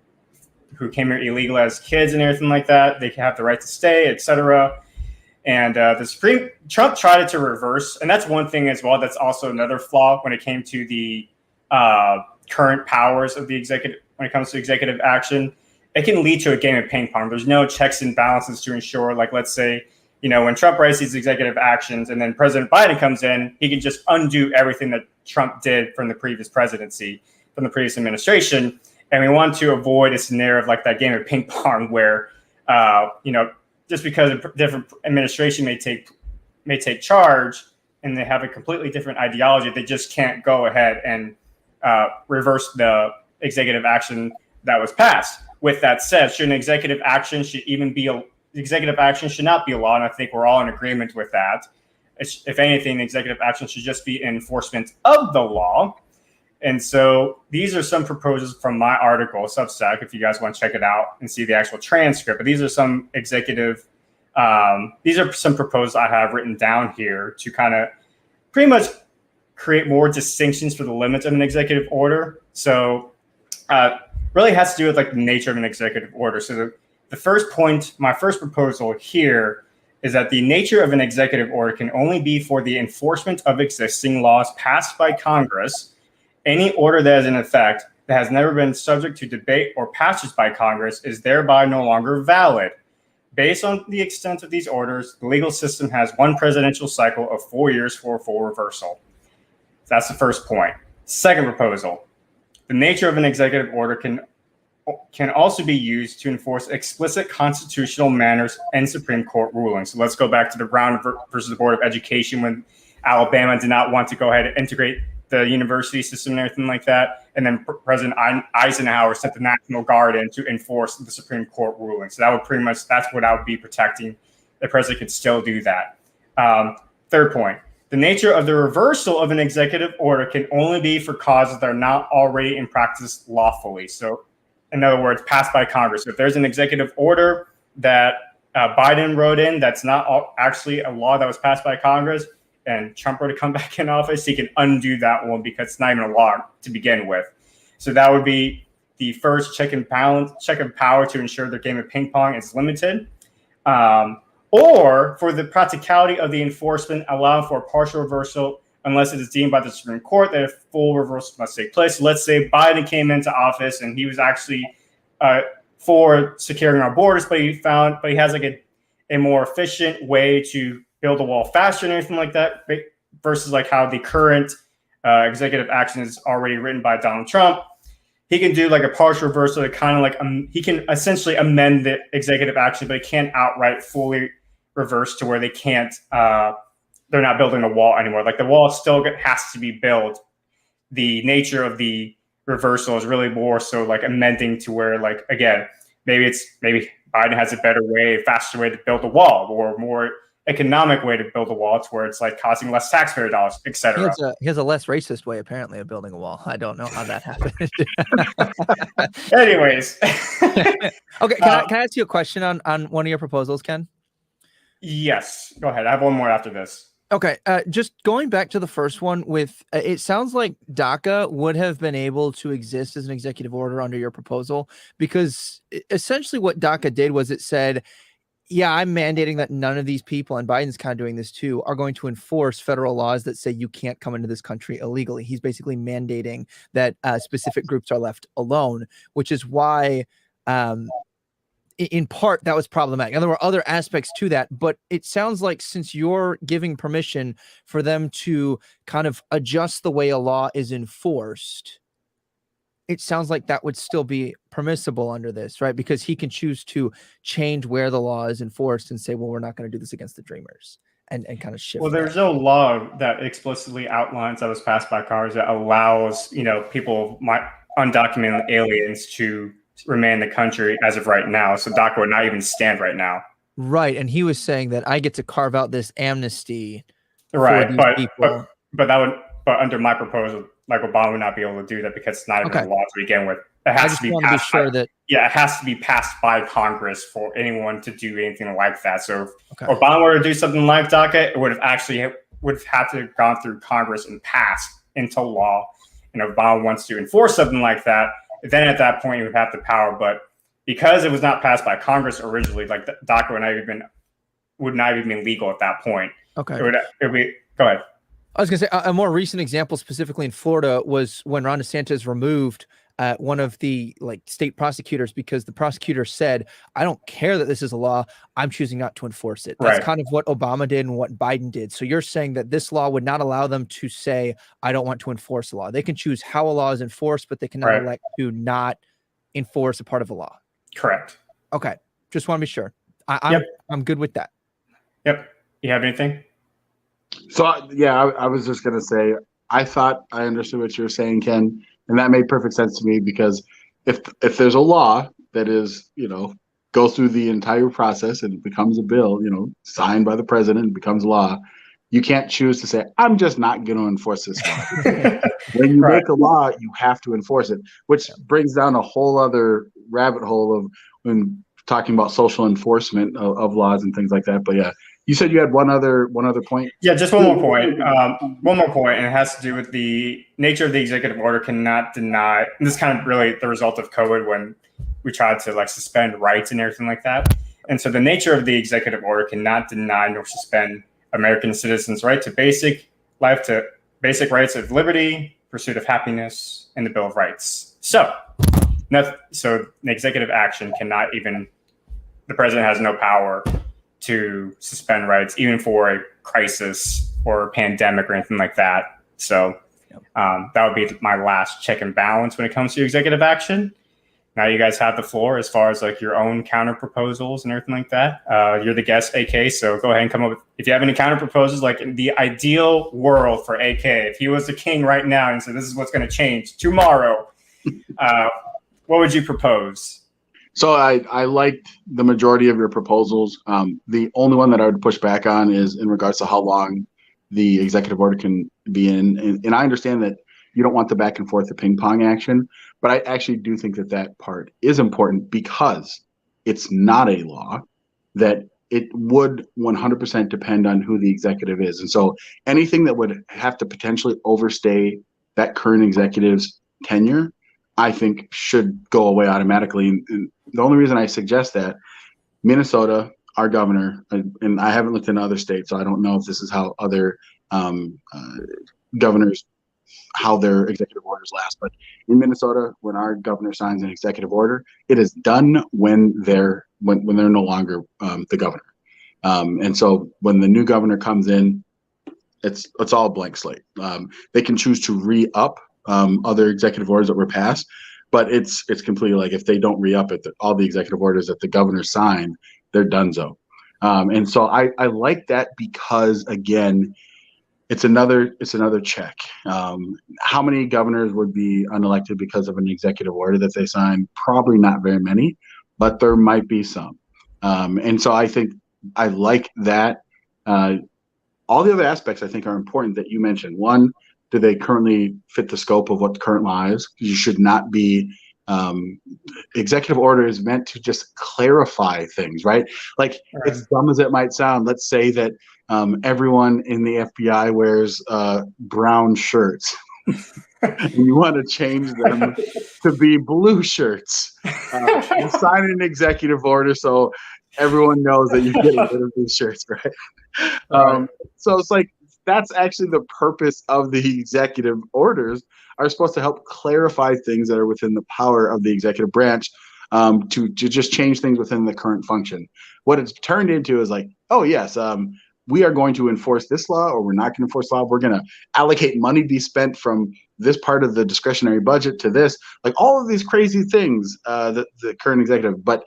who came here illegal as kids and everything like that, they have the right to stay, etc. And Trump tried to reverse, and that's one thing as well. That's also another flaw when it came to the current powers of the executive. When it comes to executive action, it can lead to a game of ping pong. There's no checks and balances to ensure, like, let's say, when Trump writes these executive actions and then President Biden comes in, he can just undo everything that Trump did from the previous presidency, from the previous administration. And we want to avoid a scenario of like that game of ping pong where, just because a different administration may take charge and they have a completely different ideology, they just can't go ahead and reverse the executive action that was passed. With that said, executive action should not be a law, and I think we're all in agreement with that. If anything, executive action should just be enforcement of the law. And so these are some proposals from my article, Substack, if you guys want to check it out and see the actual transcript. But these are some proposals I have written down here to kind of pretty much create more distinctions for the limits of an executive order. So really has to do with like the nature of an executive order. So the first point, my first proposal here is that the nature of an executive order can only be for the enforcement of existing laws passed by Congress. Any order that is in effect that has never been subject to debate or passage by Congress is thereby no longer valid. Based on the extent of these orders, the legal system has one presidential cycle of 4 years for full reversal. That's the first point. Second proposal, the nature of an executive order can also be used to enforce explicit constitutional manners and Supreme Court rulings. So let's go back to the Brown versus the Board of Education when Alabama did not want to go ahead and integrate the university system and everything like that. And then President Eisenhower sent the National Guard in to enforce the Supreme Court ruling. So that's what I would be protecting. The president could still do that. Third point, the nature of the reversal of an executive order can only be for causes that are not already in practice lawfully. So in other words, passed by Congress. If there's an executive order that Biden wrote in that's not actually a law that was passed by Congress, and Trump were to come back in office, he can undo that one because it's not even a law to begin with. So that would be the first check and power to ensure their game of ping pong is limited. Or for the practicality of the enforcement, allowing for a partial reversal unless it is deemed by the Supreme Court that a full reversal must take place. So let's say Biden came into office and he was actually for securing our borders, but he has like a more efficient way to build a wall faster and everything like that, versus like how the current executive action is already written by Donald Trump. He can do like a partial reversal to kind of like he can essentially amend the executive action, but he can't outright fully reverse to where they can't. They're not building a wall anymore. Like the wall still has to be built. The nature of the reversal is really more so like amending to where, like, again, maybe Biden has a better way, faster way to build a wall, or more economic way to build a wall to where it's like costing less taxpayer dollars, etc. He has a less racist way, apparently, of building a wall. I don't know how that happened. Anyways. Okay, can I ask you a question on one of your proposals, Ken? Yes, go ahead. I have one more after this. Okay, just going back to the first one with, it sounds like DACA would have been able to exist as an executive order under your proposal, because essentially what DACA did was it said, yeah, I'm mandating that none of these people, and Biden's kind of doing this too, are going to enforce federal laws that say you can't come into this country illegally. He's basically mandating that specific groups are left alone, which is why in part that was problematic. And there were other aspects to that, but it sounds like since you're giving permission for them to kind of adjust the way a law is enforced, it sounds like that would still be permissible under this, right? Because he can choose to change where the law is enforced and say, well, we're not going to do this against the Dreamers, and kind of shift. Well, there's no law that explicitly outlines that was passed by Congress that allows, people, undocumented aliens to remain in the country as of right now. So DACA would not even stand right now. Right. And he was saying that I get to carve out this amnesty. Right. But under my proposal, like Obama would not be able to do that because it's not even a law to begin with. It has to be passed. It has to be passed by Congress for anyone to do anything like that. So if Obama were to do something like DACA, it would have had to have gone through Congress and passed into law. And if Obama wants to enforce something like that, then at that point you would have the power. But because it was not passed by Congress originally, like DACA would not even be legal at that point. Okay. It would be. Go ahead. I was going to say a more recent example, specifically in Florida, was when Ron DeSantis removed one of the state prosecutors because the prosecutor said, I don't care that this is a law. I'm choosing not to enforce it. That's kind of what Obama did and what Biden did. So you're saying that this law would not allow them to say, I don't want to enforce the law. They can choose how a law is enforced, but they cannot elect to not enforce a part of a law. Correct. Okay. Just want to be sure. I'm good with that. Yep. You have anything? So, I was just going to say, I thought I understood what you were saying, Ken, and that made perfect sense to me because if there's a law that is, goes through the entire process and it becomes a bill, signed by the president and becomes law, you can't choose to say, I'm just not going to enforce this law. When you make a law, you have to enforce it, which brings down a whole other rabbit hole of when talking about social enforcement of laws and things like that. But yeah. You said you had one other point? Yeah, just one more point. And it has to do with the nature of the executive order cannot deny, and this is kind of really the result of COVID when we tried to suspend rights and everything like that. And so the nature of the executive order cannot deny nor suspend American citizens' right to basic rights of liberty, pursuit of happiness, and the Bill of Rights. So the executive action cannot even, the president has no power to suspend rights, even for a crisis or a pandemic or anything like that. So that would be my last check and balance when it comes to executive action. Now you guys have the floor as far as your own counter proposals and everything like that. You're the guest, AK, so go ahead and come up with, if you have any counter proposals, like in the ideal world for AK, if he was the king right now and said, this is what's going to change tomorrow, what would you propose? So I liked the majority of your proposals. The only one that I would push back on is in regards to how long the executive order can be in. And I understand that you don't want the back and forth, the ping pong action, but I actually do think that part is important because it's not a law, that it would 100% depend on who the executive is. And so anything that would have to potentially overstay that current executive's tenure, I think should go away automatically. And the only reason I suggest that, Minnesota, our governor, and I haven't looked into other states, so I don't know if this is how other governors, how their executive orders last. But in Minnesota, when our governor signs an executive order, it is done when they're no longer the governor. And so when the new governor comes in, it's all a blank slate. They can choose to re-up other executive orders that were passed, but it's completely if they don't re-up it, all the executive orders that the governor signed, they're donezo. And so I like that because again, it's another check. How many governors would be unelected because of an executive order that they signed? Probably not very many, but there might be some. And so I think I like that. All the other aspects I think are important that you mentioned. One, do they currently fit the scope of what the current law is? You should not be, executive order is meant to just clarify things, right? As dumb as it might sound, let's say that everyone in the FBI wears brown shirts. And you want to change them to be blue shirts. You sign an executive order so everyone knows that you're getting rid of these shirts, right? So it's that's actually the purpose of the executive orders, are supposed to help clarify things that are within the power of the executive branch. to just change things within the current function. What it's turned into is like, oh yes, we are going to enforce this law, or we're not going to enforce law. We're going to allocate money to be spent from this part of the discretionary budget to this, like all of these crazy things that the current executive. But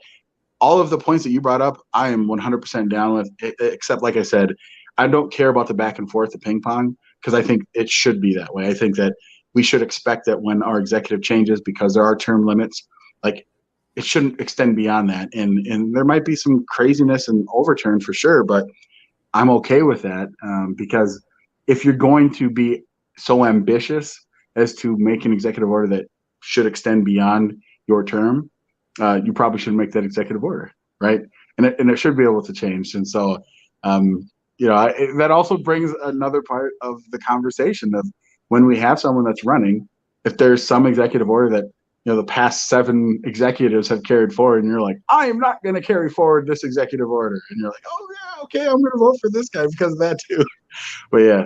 all of the points that you brought up, I am 100% down with, except like I said, I don't care about the back and forth, the ping pong, because I think it should be that way. I think that we should expect that when our executive changes, because there are term limits, like it shouldn't extend beyond that. And there might be some craziness and overturn for sure, but I'm okay with that because if you're going to be so ambitious as to make an executive order that should extend beyond your term, you probably should make that executive order, right? And it should be able to change. And so, that also brings another part of the conversation of when we have someone that's running, if there's some executive order that, the past 7 executives have carried forward, and you're like, I am not going to carry forward this executive order. And you're like, oh yeah, okay, I'm going to vote for this guy because of that too. But yeah,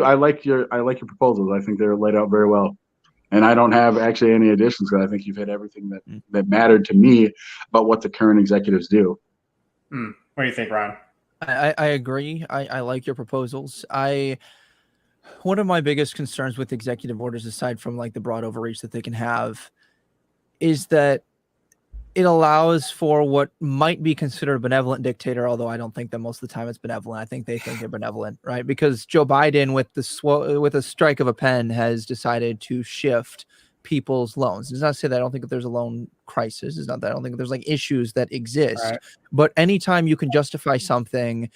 I like your proposals. I think they're laid out very well. And I don't have actually any additions because I think you've hit everything that mattered to me about what the current executives do. What do you think, Ron? I agree. I like your proposals. One of my biggest concerns with executive orders, aside from like the broad overreach that they can have, is that it allows for what might be considered a benevolent dictator, although I don't think that most of the time it's benevolent. I think they think they're benevolent, right? Because Joe Biden, with a strike of a pen, has decided to shift people's loans. It's not to say that I don't think that there's a loan crisis. It's not that I don't think that there's like issues that exist. Right. But anytime you can justify something,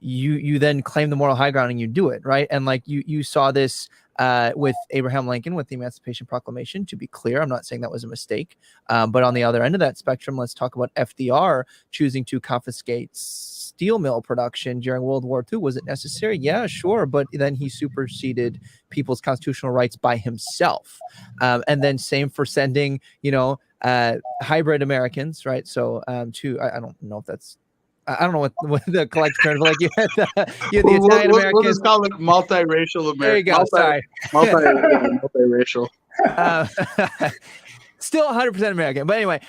you then claim the moral high ground and you do it, right? And like you saw this with Abraham Lincoln with the Emancipation Proclamation. To be clear, I'm not saying that was a mistake. But on the other end of that spectrum, let's talk about FDR choosing to confiscate steel mill production during World War II. Was it necessary? Yeah, sure. But then he superseded people's constitutional rights by himself. And then same for sending, hybrid Americans, right? So to, I don't know if that's, I don't know what the collective term, but like you had the Italian Americans. We'll just call it multiracial American. There you go. Sorry. Multiracial. Still 100% American. But anyway,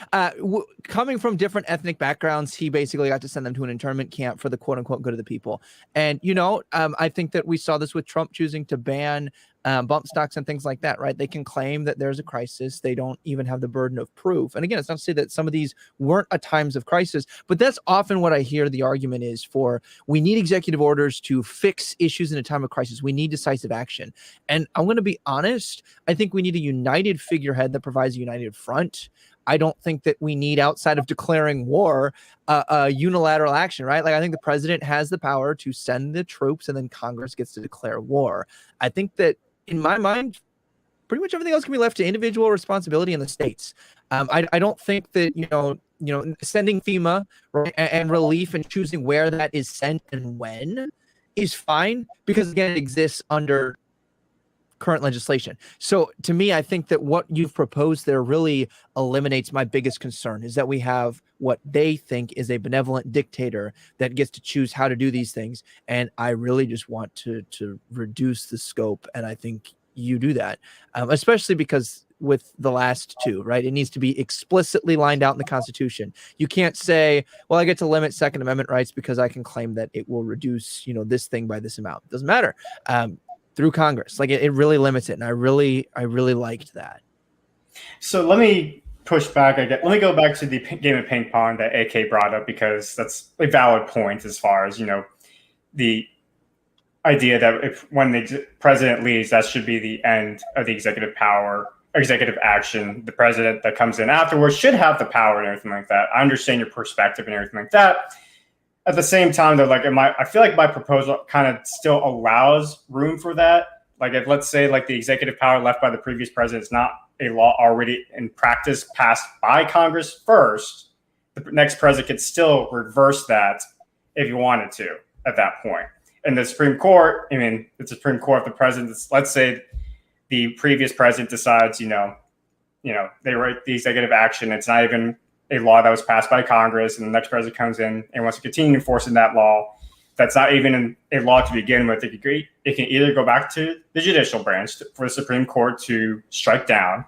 coming from different ethnic backgrounds, he basically got to send them to an internment camp for the quote unquote good of the people. And, I think that we saw this with Trump choosing to ban bump stocks and things like that, right? They can claim that there's a crisis. They don't even have the burden of proof. And again, it's not to say that some of these weren't at times of crisis, but that's often what I hear the argument is for. We need executive orders to fix issues in a time of crisis. We need decisive action. And I'm going to be honest, I think we need a united figurehead that provides a united front. I don't think that we need, outside of declaring war, a unilateral action, right? Like I think the president has the power to send the troops and then Congress gets to declare war. I think that in my mind, pretty much everything else can be left to individual responsibility in the states. I don't think that, sending FEMA, right, and relief and choosing where that is sent and when is fine because, again, it exists under current legislation. So to me, I think that what you've proposed there really eliminates my biggest concern, is that we have what they think is a benevolent dictator that gets to choose how to do these things. And I really just want to reduce the scope. And I think you do that, especially because with the last two, right? It needs to be explicitly lined out in the Constitution. You can't say, well, I get to limit Second Amendment rights because I can claim that it will reduce, this thing by this amount. It doesn't matter. Through Congress, like it really limits it, and I really liked that. So let me push back. Let me go back to the game of ping pong that AK brought up, because that's a valid point as far as the idea that when the president leaves, that should be the end of the executive power, executive action. The president that comes in afterwards should have the power and everything like that. I understand your perspective and everything like that. At the same time, though, I feel like my proposal kind of still allows room for that. Like, if let's say the executive power left by the previous president is not a law already in practice passed by Congress first, the next president could still reverse that if he wanted to at that point. And the Supreme Court, the Supreme Court, if the president, let's say the previous president decides, they write the executive action, it's not even a law that was passed by Congress, and the next president comes in and wants to continue enforcing that law. That's not even a law to begin with. It can either go back to the judicial branch for the Supreme Court to strike down,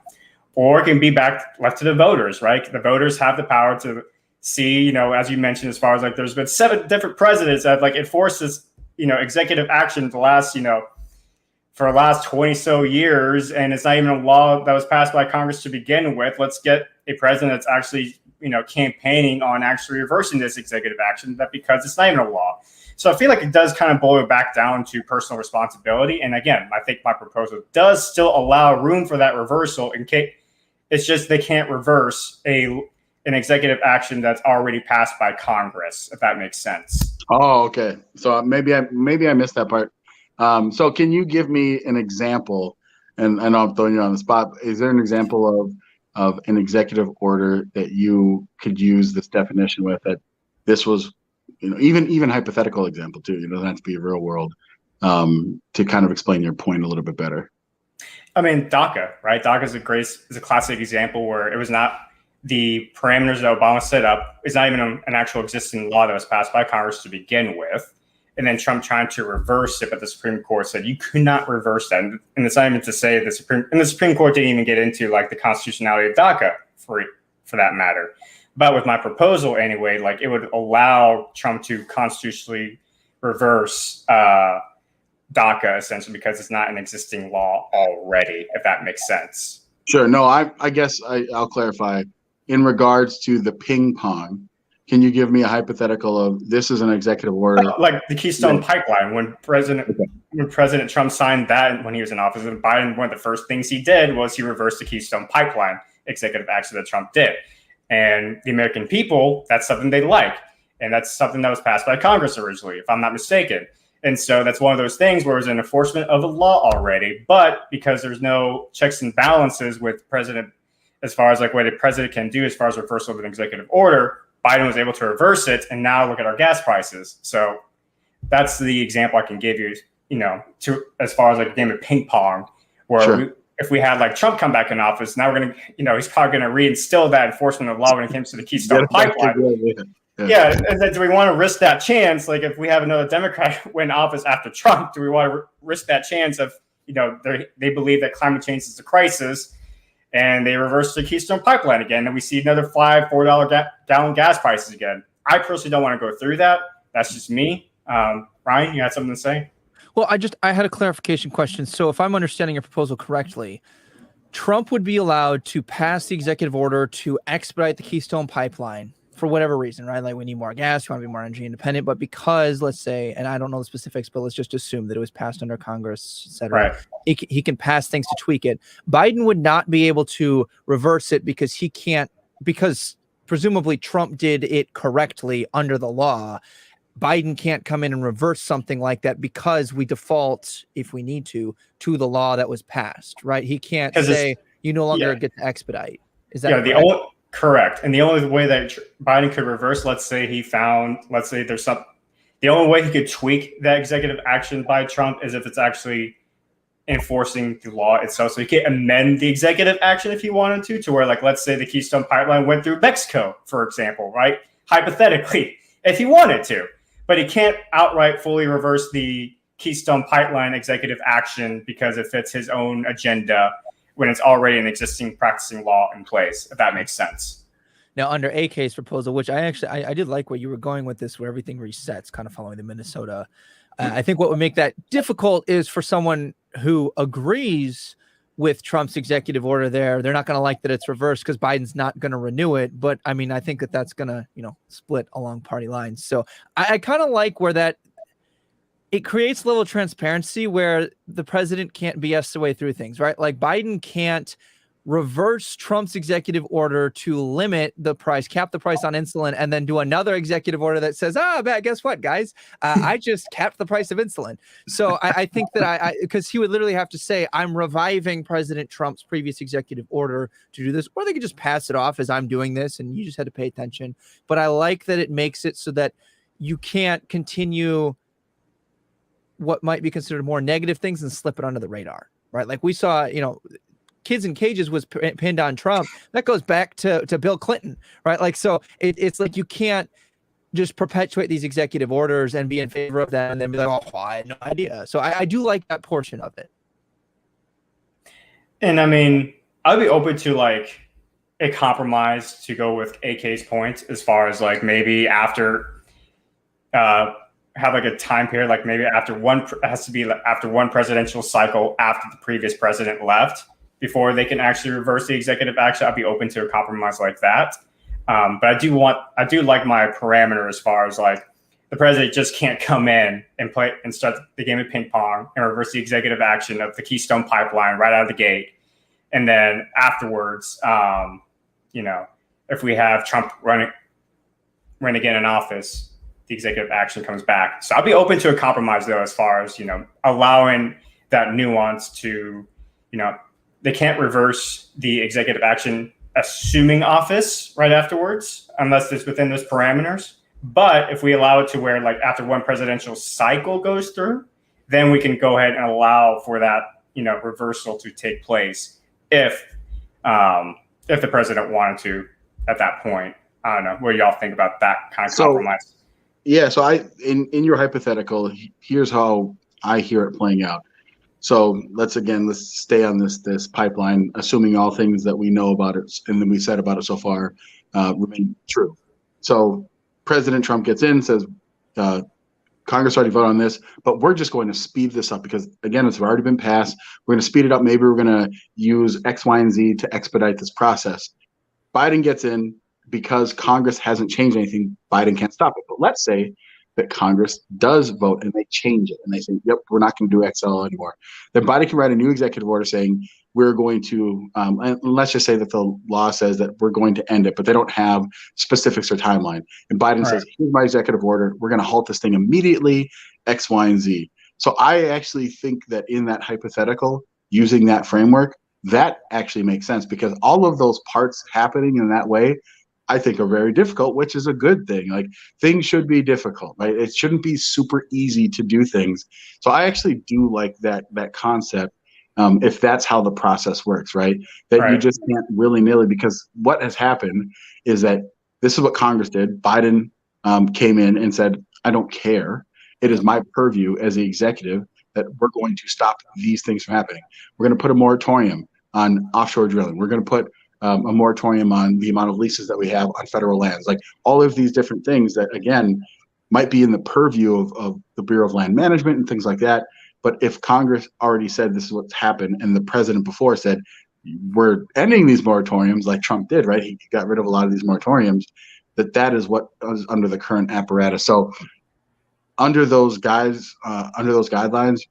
or it can be left to the voters, right? The voters have the power to see, as you mentioned, as far as like there's been 7 different presidents that like enforces, executive action for the last 20 so years, and it's not even a law that was passed by Congress to begin with. Let's get a president that's actually, campaigning on actually reversing this executive action, that because it's not even a law. So I feel like it does kind of boil back down to personal responsibility. And again, I think my proposal does still allow room for that reversal in case it's just they can't reverse an executive action that's already passed by Congress, if that makes sense. Oh, okay. So maybe I missed that part. So can you give me an example? And I know I'm throwing you on the spot. Is there an example of an executive order that you could use this definition with, that this was, even hypothetical example too, it doesn't have to be real world, to kind of explain your point a little bit better? I mean, DACA, right? DACA is a classic example where it was not the parameters that Obama set up. It's not even an actual existing law that was passed by Congress to begin with. And then Trump trying to reverse it, but the Supreme Court said you could not reverse that. And it's not even to say the Supreme Court didn't even get into like the constitutionality of DACA for that matter. But with my proposal anyway, like it would allow Trump to constitutionally reverse DACA essentially because it's not an existing law already, if that makes sense. Sure. No, I guess I'll clarify. In regards to the ping pong, can you give me a hypothetical of this is an executive order? Like the Keystone Pipeline, when President Trump signed that when he was in office, and Biden, one of the first things he did was he reversed the Keystone Pipeline executive action that Trump did. And the American people, that's something they like. And that's something that was passed by Congress originally, if I'm not mistaken. And so that's one of those things where it's an enforcement of a law already. But because there's no checks and balances with president, as far as like what a president can do as far as reversal of an executive order, Biden was able to reverse it. And now look at our gas prices. So that's the example I can give you, to as far as like a game of ping pong, where Sure. If we had like Trump come back in office, now we're going to, he's probably going to reinstill that enforcement of law when it comes to the Keystone Pipeline. Yeah. And then do we want to risk that chance? Like if we have another Democrat win office after Trump, do we want to risk that chance of, they believe that climate change is a crisis and they reverse the Keystone Pipeline again, and we see another $4 gallon gas prices again? I personally don't want to go through that. That's just me. Ryan, you had something to say? Well, I had a clarification question. So if I'm understanding your proposal correctly, Trump would be allowed to pass the executive order to expedite the Keystone Pipeline for whatever reason, right? Like we need more gas, we want to be more energy independent, but because let's say, and I don't know the specifics, but let's just assume that it was passed under Congress, et cetera. Right. He can pass things to tweak it. Biden would not be able to reverse it because because presumably Trump did it correctly under the law. Biden can't come in and reverse something like that because we default, if we need to the law that was passed, right? He can't say you no longer get to expedite. Is that correct? And the only way that Biden could reverse, the only way he could tweak that executive action by Trump is if it's actually enforcing the law itself. So he can't amend the executive action if he wanted to where, like, let's say the Keystone Pipeline went through Mexico, for example, right? Hypothetically, if he wanted to. But he can't outright fully reverse the Keystone Pipeline executive action because it fits his own agenda when it's already an existing practicing law in place, if that makes sense. Now, under AK's proposal, which I did like where you were going with this, where everything resets, kind of following the Minnesota. I think what would make that difficult is for someone who agrees with Trump's executive order they're not going to like that it's reversed because Biden's not going to renew it. But I mean, I think that's going to, split along party lines. So I kind of like where it creates a level of transparency where the president can't BS the way through things, right? Like Biden can't reverse Trump's executive order to limit the price, cap the price on insulin, and then do another executive order that says, guess what, guys? I just capped the price of insulin. So I think that because he would literally have to say, I'm reviving President Trump's previous executive order to do this, or they could just pass it off as I'm doing this, and you just had to pay attention. But I like that it makes it so that you can't continue what might be considered more negative things and slip it under the radar, right? Like we saw, Kids in Cages was pinned on Trump. That goes back to Bill Clinton, right? Like, so it's like you can't just perpetuate these executive orders and be in favor of them and then be like, oh, I had no idea. So I do like that portion of it. And I mean, I'd be open to like a compromise to go with AK's point as far as like maybe after have like a time period, like maybe after one has to be after one presidential cycle after the previous president left before they can actually reverse the executive action. I'd be open to a compromise like that. But I do like my parameter as far as like the president just can't come in and play and start the game of ping pong and reverse the executive action of the Keystone Pipeline right out of the gate. And then afterwards, if we have Trump run again in office, the executive action comes back. So I'll be open to a compromise though, as far as, allowing that nuance to, they can't reverse the executive action assuming office right afterwards, unless it's within those parameters. But if we allow it to where like after one presidential cycle goes through, then we can go ahead and allow for that, reversal to take place if the president wanted to at that point. I don't know. What do y'all think about that kind of compromise? Yeah, so in your hypothetical, here's how I hear it playing out. So let's stay on this pipeline, assuming all things that we know about it and then we said about it so far remain true. So President Trump gets in, says Congress already voted on this, but we're just going to speed this up because, again, it's already been passed. We're going to speed it up. Maybe we're going to use X, Y, and Z to expedite this process. Biden gets in. Because Congress hasn't changed anything, Biden can't stop it. But let's say that Congress does vote and they change it and they say, yep, we're not going to do XL anymore. Then Biden can write a new executive order saying we're going to, and let's just say that the law says that we're going to end it, but they don't have specifics or timeline. And Biden says, here's my executive order. We're going to halt this thing immediately, X, Y, and Z. So I actually think that in that hypothetical, using that framework, that actually makes sense because all of those parts happening in that way, I think are very difficult, which is a good thing. Like things should be difficult, right? It shouldn't be super easy to do things. So I actually do like that concept. If that's how the process works, right? That you just can't willy-nilly, because what has happened is that this is what Congress did. Biden came in and said, I don't care. It is my purview as the executive that we're going to stop these things from happening. We're going to put a moratorium on offshore drilling. We're going to put a moratorium on the amount of leases that we have on federal lands, like all of these different things that, again, might be in the purview of the Bureau of Land Management and things like that. But if Congress already said this is what's happened and the president before said, we're ending these moratoriums like Trump did, right? He got rid of a lot of these moratoriums, that is what is under the current apparatus. So under those guidelines,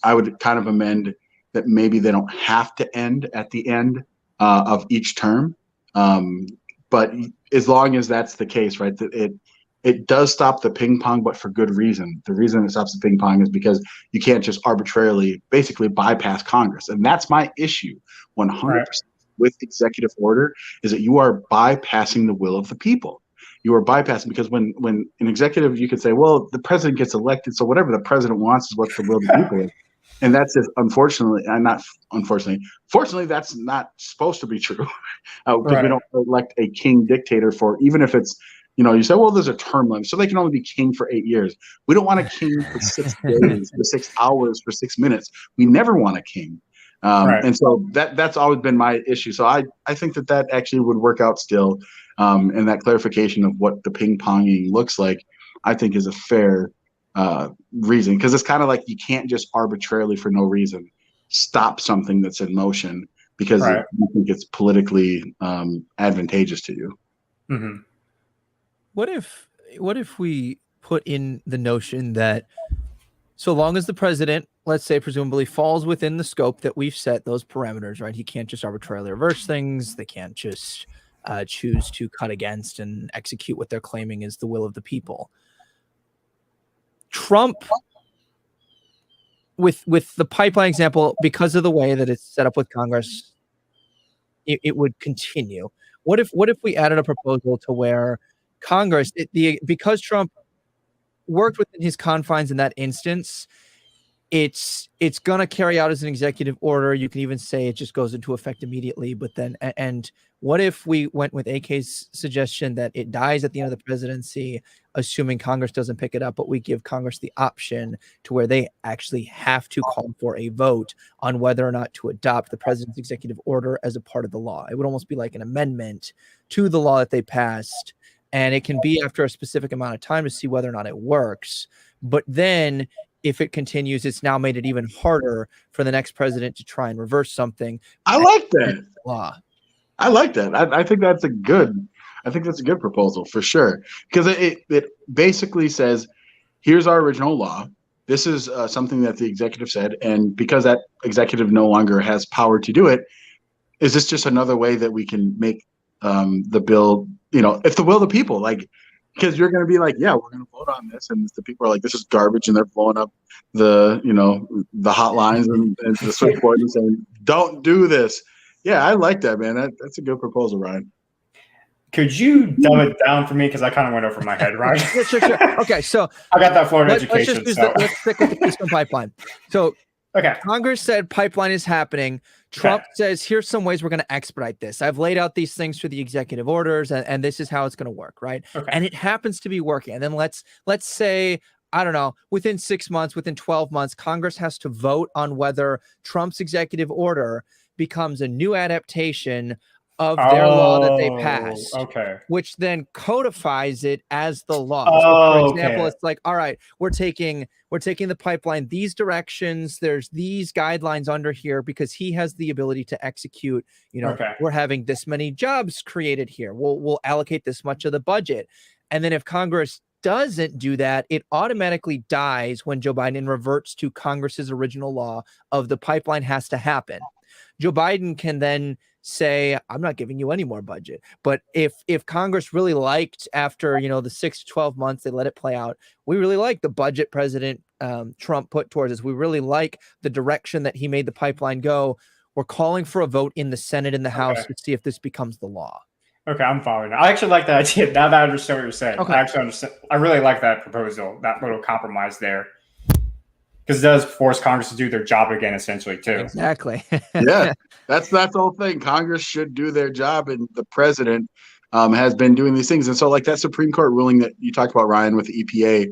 I would kind of amend that maybe they don't have to end at the end of each term, but as long as that's the case, right? It does stop the ping pong, but for good reason. The reason it stops the ping pong is because you can't just arbitrarily, basically bypass Congress, and that's my issue. 100% with executive order is that you are bypassing the will of the people. You are bypassing because when an executive, you could say, well, the president gets elected, so whatever the president wants is what the will of the people is. And that's just fortunately, that's not supposed to be true because we don't elect a king dictator for, even if it's, you say, well, there's a term limit, so they can only be king for 8 years. We don't want a king for 6 days, for 6 hours, for 6 minutes. We never want a king. And so that's always been my issue. So I think that actually would work out still. And that clarification of what the ping ponging looks like, I think is a fair reason, because it's kind of like you can't just arbitrarily for no reason stop something that's in motion because you think it's politically advantageous to you. Mm-hmm. What if we put in the notion that so long as the president, let's say presumably, falls within the scope that we've set, those parameters, right? He can't just arbitrarily reverse things. They can't just choose to cut against and execute what they're claiming is the will of the people. Trump, with the pipeline example, because of the way that it's set up with Congress, it would continue. What if we added a proposal to where Congress, because Trump worked within his confines in that instance, it's going to carry out as an executive order. You can even say it just goes into effect immediately. But then, and what if we went with AK's suggestion that it dies at the end of the presidency, assuming Congress doesn't pick it up, but we give Congress the option to where they actually have to call for a vote on whether or not to adopt the president's executive order as a part of the law. It would almost be like an amendment to the law that they passed. And it can be after a specific amount of time to see whether or not it works. But then if it continues, it's now made it even harder for the next president to try and reverse something. I like that law. I like that. I think that's a good proposal for sure, because it basically says, here's our original law. This is something that the executive said, and because that executive no longer has power to do it, is this just another way that we can make the bill, if the will of the people, like, because you're going to be like, yeah, we're going to vote on this, and the people are like, this is garbage, and they're blowing up the hotlines and the switchboard and saying, don't do this. Yeah, I like that, man. That's a good proposal, Ryan. Could you dumb it down for me? Because I kind of went over my head, right? Sure. Okay, so I got that Florida education. Let's stick with the Keystone Pipeline. So okay, Congress said pipeline is happening. Trump says, here's some ways we're going to expedite this. I've laid out these things for the executive orders, and this is how it's going to work, right? Okay. And it happens to be working. And then let's say, I don't know, within 6 months, within 12 months, Congress has to vote on whether Trump's executive order becomes a new adaptation of their law that they passed, which then codifies it as the law. So for example, it's like, all right, we're taking the pipeline these directions. There's these guidelines under here because he has the ability to execute. We're having this many jobs created here. We'll allocate this much of the budget, and then if Congress doesn't do that, it automatically dies when Joe Biden reverts to Congress's original law of the pipeline has to happen. Joe Biden can then say, I'm not giving you any more budget. But if Congress really liked, after the 6 to 12 months, they let it play out, we really like the budget President Trump put towards us, we really like the direction that he made the pipeline go, we're calling for a vote in the Senate and the House to see if this becomes the law. Okay, I'm following. I actually like that idea. Now that I understand what you're saying, okay. I actually understand. I really like that proposal, that little compromise there. Because it does force Congress to do their job again, essentially, too. Exactly. Yeah, that's the whole thing. Congress should do their job, and the president has been doing these things. And so, like, that Supreme Court ruling that you talked about, Ryan, with the EPA,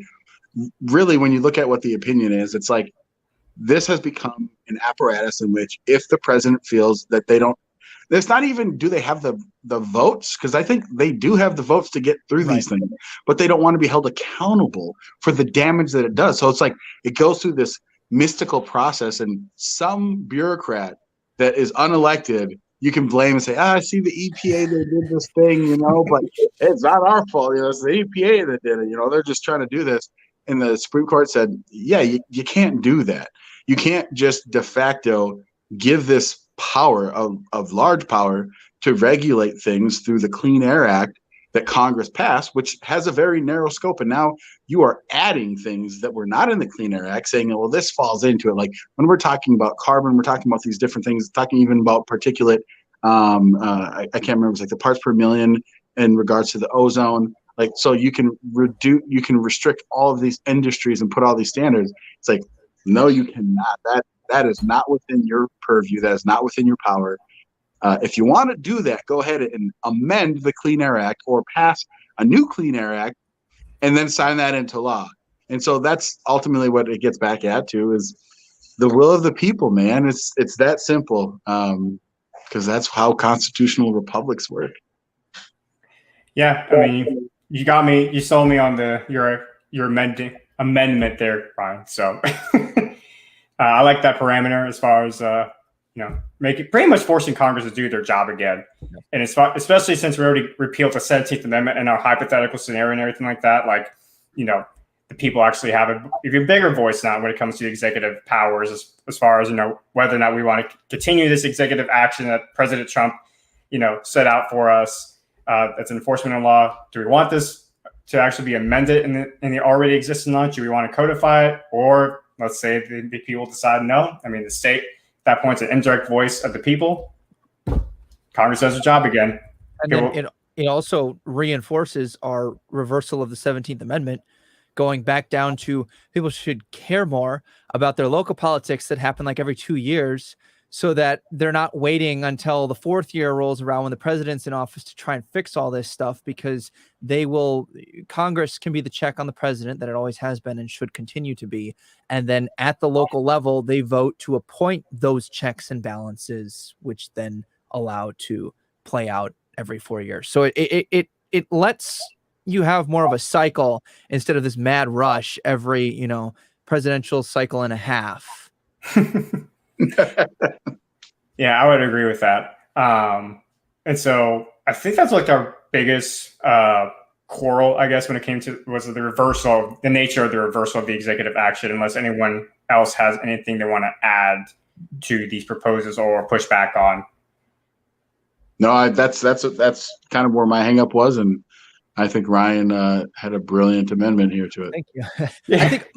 really, when you look at what the opinion is, it's like this has become an apparatus in which if the president feels that they don't, it's not even do they have the votes, because I think they do have the votes to get through these things, but they don't want to be held accountable for the damage that it does. So it's like it goes through this mystical process, and some bureaucrat that is unelected, you can blame and say, I see the EPA, they did this thing, but it's not our fault. It's the EPA that did it. They're just trying to do this. And the Supreme Court said, yeah, you can't do that. You can't just de facto give this power of large power to regulate things through the Clean Air Act that Congress passed, which has a very narrow scope. And now you are adding things that were not in the Clean Air Act, saying, well, this falls into it. Like when we're talking about carbon, we're talking about these different things, talking even about particulate. I can't remember, it's like the parts per million in regards to the ozone. Like, so you can restrict all of these industries and put all these standards. It's like, no, you cannot. That is not within your purview. That is not within your power. If you want to do that, go ahead and amend the Clean Air Act or pass a new Clean Air Act and then sign that into law. And so that's ultimately what it gets back at to, is the will of the people, man. It's that simple, because that's how constitutional republics work. Yeah, I mean, you got me. You sold me on your amendment there, Ryan. So I like that parameter as far as make it pretty much forcing Congress to do their job again. And especially since we already repealed the 17th Amendment in our hypothetical scenario and everything like that, like, the people actually have a even bigger voice now when it comes to the executive powers, as far as, whether or not we want to continue this executive action that President Trump, set out for us. That's enforcement of law. Do we want this to actually be amended in the already existing law? Do we want to codify it? Or let's say the people decide no. I mean, the state, at that point, is an indirect voice of the people. Congress does their job again. And then it also reinforces our reversal of the 17th Amendment, going back down to people should care more about their local politics that happen like every 2 years, so that they're not waiting until the 4th year rolls around when the president's in office to try and fix all this stuff, because Congress can be the check on the president that it always has been and should continue to be. And then at the local level, they vote to appoint those checks and balances, which then allow to play out every 4 years. So it lets you have more of a cycle instead of this mad rush every, presidential cycle and a half. Yeah, I would agree with that. And so I think that's like our biggest quarrel, I guess, when it came to the nature of the reversal of the executive action, unless anyone else has anything they want to add to these proposals or push back on. No, that's kind of where my hang up was. And I think Ryan had a brilliant amendment here to it. Thank you. Yeah. I think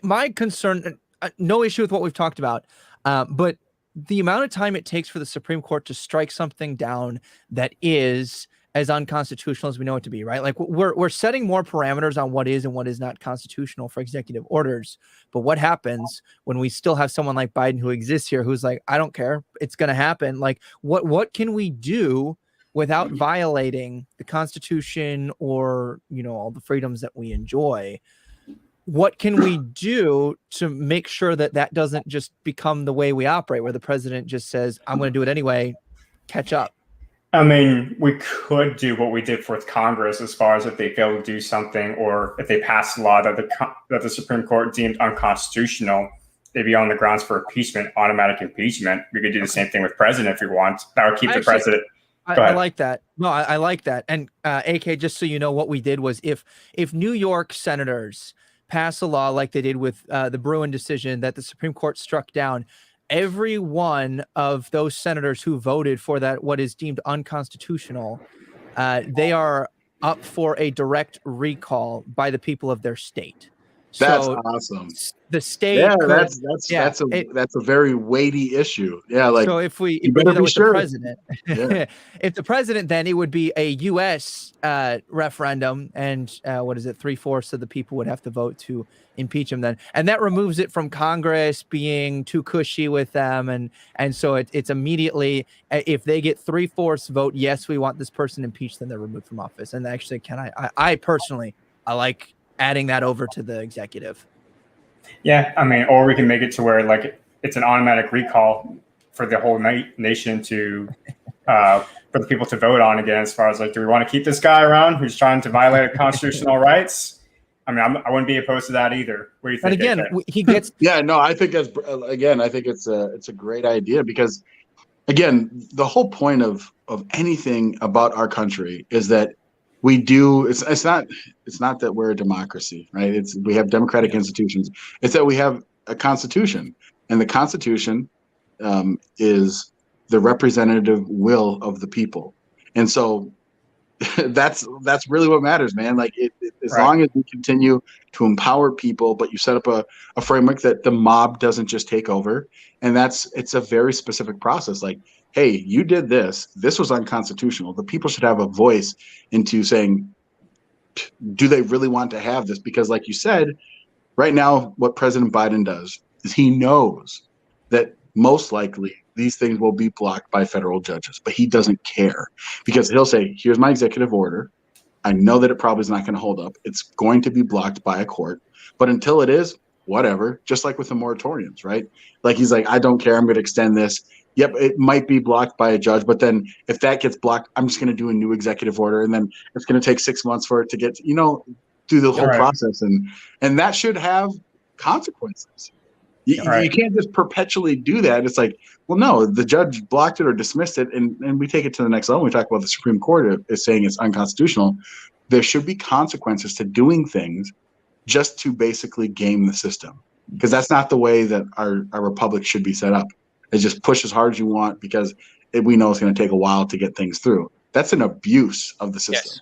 my concern, no issue with what we've talked about, but the amount of time it takes for the Supreme Court to strike something down that is as unconstitutional as we know it to be, right? Like we're setting more parameters on what is and what is not constitutional for executive orders. But what happens when we still have someone like Biden who exists here, who's like, I don't care, it's going to happen. Like what can we do without violating the Constitution or, all the freedoms that we enjoy? What can we do to make sure that that doesn't just become the way we operate, where the president just says, I'm going to do it anyway, catch up? I mean, we could do what we did with Congress, as far as if they fail to do something, or if they pass a law that the Supreme Court deemed unconstitutional, they'd be on the grounds for impeachment, automatic impeachment. We could do the same thing with president if we want. That would keep the president. I like that. No, I like that. And AK, just so you know, what we did was if New York senators pass a law like they did with the Bruin decision that the Supreme Court struck down, every one of those senators who voted for that, what is deemed unconstitutional, they are up for a direct recall by the people of their state. That's awesome. The state, that's a very weighty issue. Yeah, like so if we do that with the president, if the president, then it would be a U.S. Referendum, and 3/4 of the people would have to vote to impeach him. Then, and that removes it from Congress being too cushy with them, and so it's immediately, if they get 3/4 vote, yes, we want this person impeached, then they're removed from office. And actually, I personally like adding that over to the executive. Yeah, I mean, or we can make it to where like it's an automatic recall for the whole nation to for the people to vote on again. As far as like, do we want to keep this guy around who's trying to violate constitutional rights? I mean, I wouldn't be opposed to that either. What do you think? And again, he gets. Yeah, no, I think I think it's a great idea, because again, the whole point of anything about our country is that we do. It's not that we're a democracy, right? We have democratic institutions. It's that we have a constitution, and the Constitution is the representative will of the people, and so that's really what matters, man. Like as long as we continue to empower people, but you set up a framework that the mob doesn't just take over, and it's a very specific process. Like, hey, you did this. This was unconstitutional. The people should have a voice into saying, do they really want to have this? Because like you said, right now, what President Biden does is he knows that most likely these things will be blocked by federal judges, but he doesn't care, because he'll say, here's my executive order. I know that it probably is not going to hold up. It's going to be blocked by a court, but until it is, whatever, just like with the moratoriums, right? Like he's like, I don't care. I'm going to extend this. Yep, it might be blocked by a judge, but then if that gets blocked, I'm just going to do a new executive order, and then it's going to take 6 months for it to get, through the whole process, and that should have consequences. You can't just perpetually do that. It's like, well, no, the judge blocked it or dismissed it, and we take it to the next level. We talk about the Supreme Court is saying it's unconstitutional. There should be consequences to doing things just to basically game the system, because that's not the way that our republic should be set up. It's just push as hard as you want, because we know it's going to take a while to get things through. That's an abuse of the system. Yes,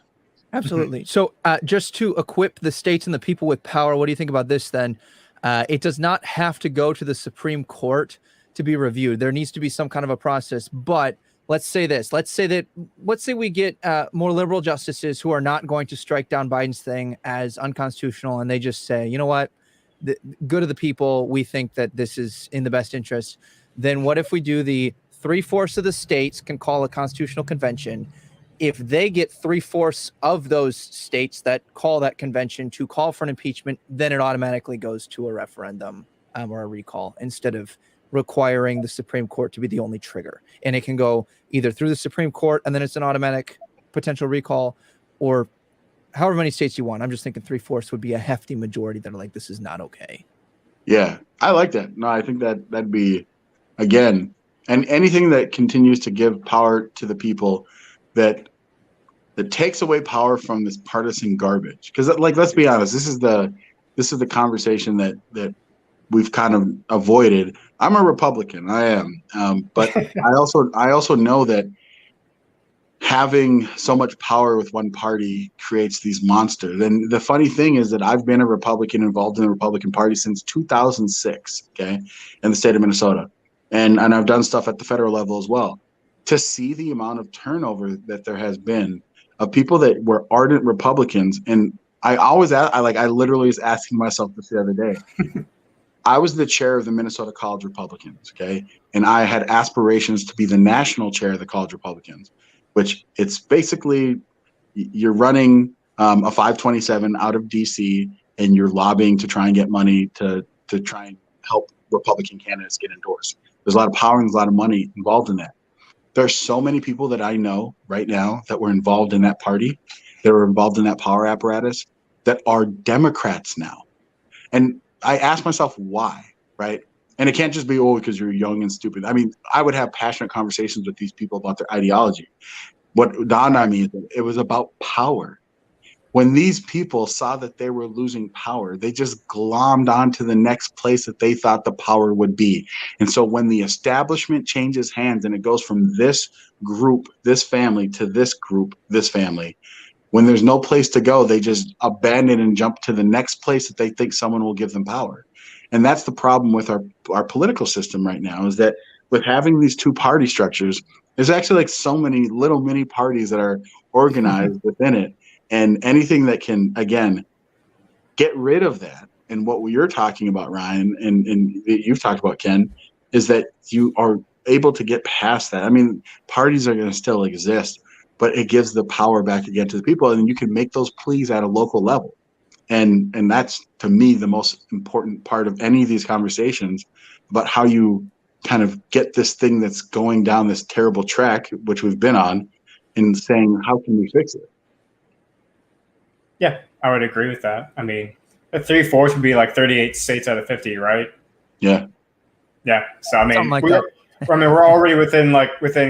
absolutely. So just to equip the states and the people with power, what do you think about this then? It does not have to go to the Supreme Court to be reviewed. There needs to be some kind of a process, but let's say this. Let's say we get more liberal justices who are not going to strike down Biden's thing as unconstitutional, and they just say, you know what, the good of the people, we think that this is in the best interest. Then what if we do the 3/4 of the states can call a constitutional convention? If they get 3/4 of those states that call that convention to call for an impeachment, then it automatically goes to a referendum or a recall instead of requiring the Supreme Court to be the only trigger. And it can go either through the Supreme Court and then it's an automatic potential recall, or however many states you want. I'm just thinking 3/4 would be a hefty majority that are like, this is not okay. Yeah, I like that. No, I think that'd be, again, and anything that continues to give power to the people that takes away power from this partisan garbage. Because, like, let's be honest, this is the conversation that we've kind of avoided. I'm a Republican, I am, but I also know that having so much power with one party creates these monsters. And the funny thing is that I've been a Republican, involved in the Republican Party since 2006, okay, in the state of Minnesota. And I've done stuff at the federal level as well. To see the amount of turnover that there has been of people that were ardent Republicans, and I literally was asking myself this the other day. I was the chair of the Minnesota College Republicans, okay, and I had aspirations to be the national chair of the College Republicans, which it's basically you're running a 527 out of DC, and you're lobbying to try and get money to try and help Republican candidates get endorsed. There's a lot of power and a lot of money involved in that. There's so many people that I know right now that were involved in that party, that were involved in that power apparatus, that are Democrats now. And I ask myself why, right? And it can't just be, because you're young and stupid. I mean, I would have passionate conversations with these people about their ideology. What dawned on me is that it was about power. When these people saw that they were losing power, they just glommed onto the next place that they thought the power would be. And so when the establishment changes hands and it goes from this group, this family, to this group, this family, when there's no place to go, they just abandon and jump to the next place that they think someone will give them power. And that's the problem with our political system right now, is that with having these two party structures, there's actually like so many little mini parties that are organized within it. And anything that can, again, get rid of that, and what you're talking about, Ryan, and you've talked about, Ken, is that you are able to get past that. I mean, parties are going to still exist, but it gives the power back again to the people, and you can make those pleas at a local level. And that's, to me, the most important part of any of these conversations about how you kind of get this thing that's going down this terrible track, which we've been on, and saying, how can we fix it? Yeah, I would agree with that. I mean, the 3/4 would be like 38 states out of 50, right? Yeah. Yeah. So I mean, Like we're already within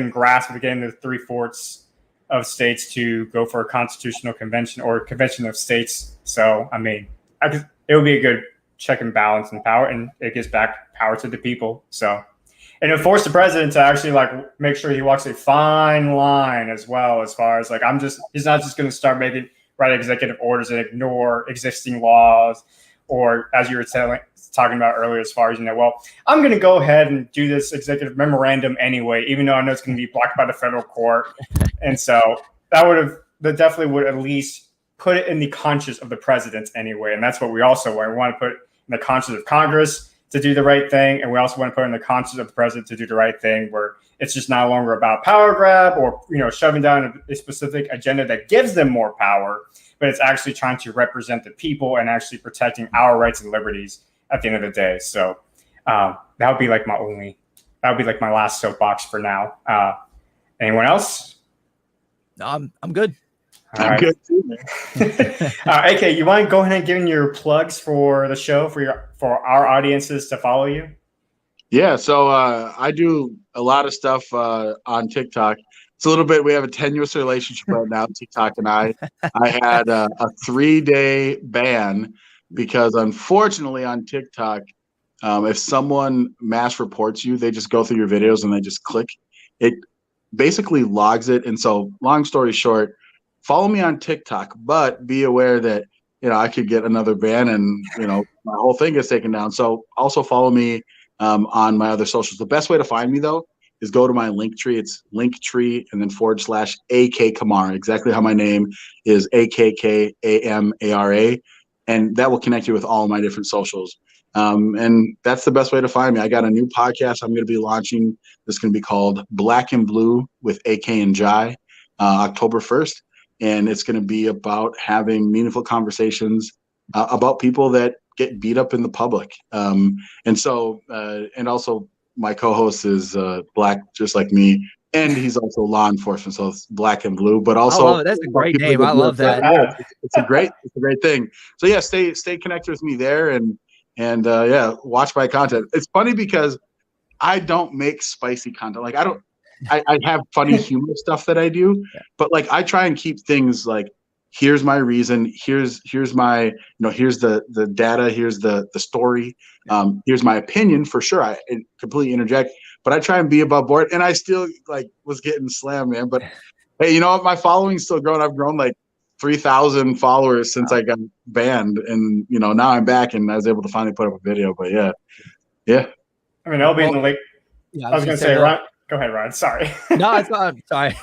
grasp of getting the 3/4 of states to go for a constitutional convention or convention of states. So I mean, it would be a good check and balance in power, and it gives back power to the people. So, and it forced the president to actually like make sure he walks a fine line as well, as far as like he's not just going to start write executive orders and ignore existing laws, or as you were talking about earlier, as far as, I'm going to go ahead and do this executive memorandum anyway, even though I know it's going to be blocked by the federal court. And so that definitely would at least put it in the conscience of the president anyway. And that's what we also want. We want to put in the conscience of Congress to do the right thing. And we also want to put in the conscience of the president to do the right thing, where it's just no longer about power grab or, shoving down a specific agenda that gives them more power, but it's actually trying to represent the people and actually protecting our rights and liberties at the end of the day. So that would be like my last soapbox for now. Anyone else? No, I'm good. All right. Good too. AK, you want to go ahead and give your plugs for the show for our audiences to follow you? Yeah, so I do a lot of stuff on TikTok. It's a little bit, we have a tenuous relationship right now, TikTok and I. I had a 3-day ban because, unfortunately, on TikTok, if someone mass reports you, they just go through your videos and they just click. It basically logs it. And so, long story short, follow me on TikTok, but be aware that, I could get another ban and, my whole thing gets taken down. So also follow me on my other socials. The best way to find me, though, is go to my Linktree. It's Linktree and then /AK Kamara, exactly how my name is, AKKAMARA. And that will connect you with all of my different socials. And that's the best way to find me. I got a new podcast I'm going to be launching. It's going to be called Black and Blue with AK and Jai, October 1st. And it's going to be about having meaningful conversations about people that get beat up in the public. And also my co-host is Black, just like me. And he's also law enforcement, so it's Black and Blue. But also, I love it. That's a great name. I love that. It's a great thing. So yeah, stay connected with me there, and watch my content. It's funny because I don't make spicy content. Like I have funny humor stuff that I do, but like I try and keep things like, here's my reason, here's my, here's the data, here's the story, here's my opinion for sure. I completely interject, but I try and be above board, and I still like was getting slammed, man. But hey, you know what? My following's still growing. I've grown like 3,000 followers since I got banned, and now I'm back, and I was able to finally put up a video. But yeah. I mean, I'll be in the link. Yeah, I was going to say, Ryan. Go ahead, Ryan. Sorry. No, it's not. I'm sorry.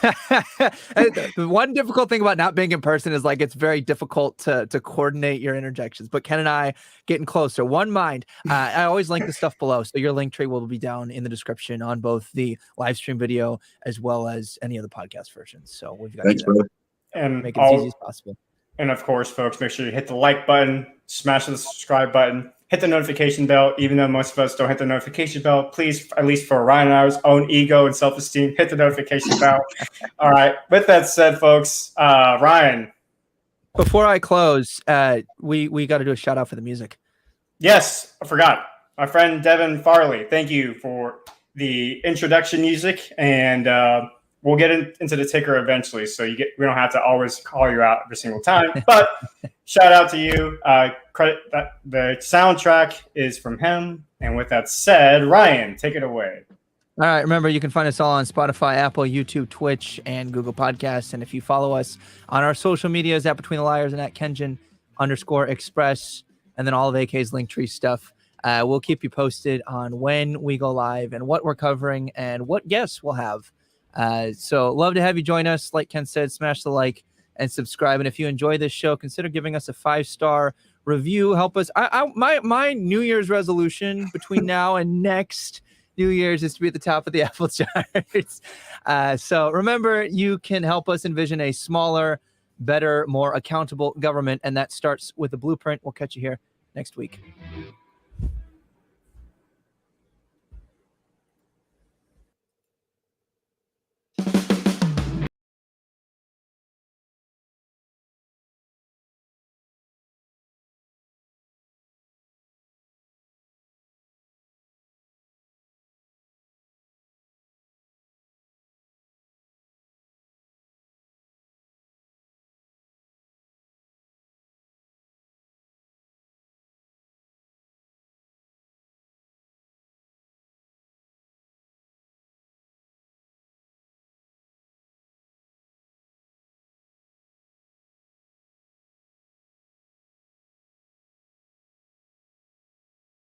The one difficult thing about not being in person is like it's very difficult to coordinate your interjections. But Ken and I getting closer. One mind. I always link the stuff below, so your link tree will be down in the description on both the live stream video as well as any of the podcast versions. So we've got. Thanks, brother. And make it as easy as possible. And of course, folks, make sure you hit the like button, smash the subscribe button, hit the notification bell. Even though most of us don't hit the notification bell, please, at least for Ryan and I's own ego and self-esteem, hit the notification bell. All right. With that said, folks, Ryan. Before I close, we got to do a shout out for the music. Yes, I forgot. My friend Devin Farley, thank you for the introduction music, and we'll get into the ticker eventually, so we don't have to always call you out every single time. But shout out to you. Credit that the soundtrack is from him. And with that said, Ryan, take it away. All right. Remember, you can find us all on Spotify, Apple, YouTube, Twitch, and Google Podcasts. And if you follow us on our social medias at Between the Liars and at Kenjin_Express, and then all of AK's Linktree stuff, we'll keep you posted on when we go live and what we're covering and what guests we'll have. So love to have you join us. Like Ken said, smash the like and subscribe. And if you enjoy this show, consider giving us a 5-star review. Help us. My New Year's resolution between now and next New Year's is to be at the top of the Apple charts. So remember, you can help us envision a smaller, better, more accountable government. And that starts with the blueprint. We'll catch you here next week.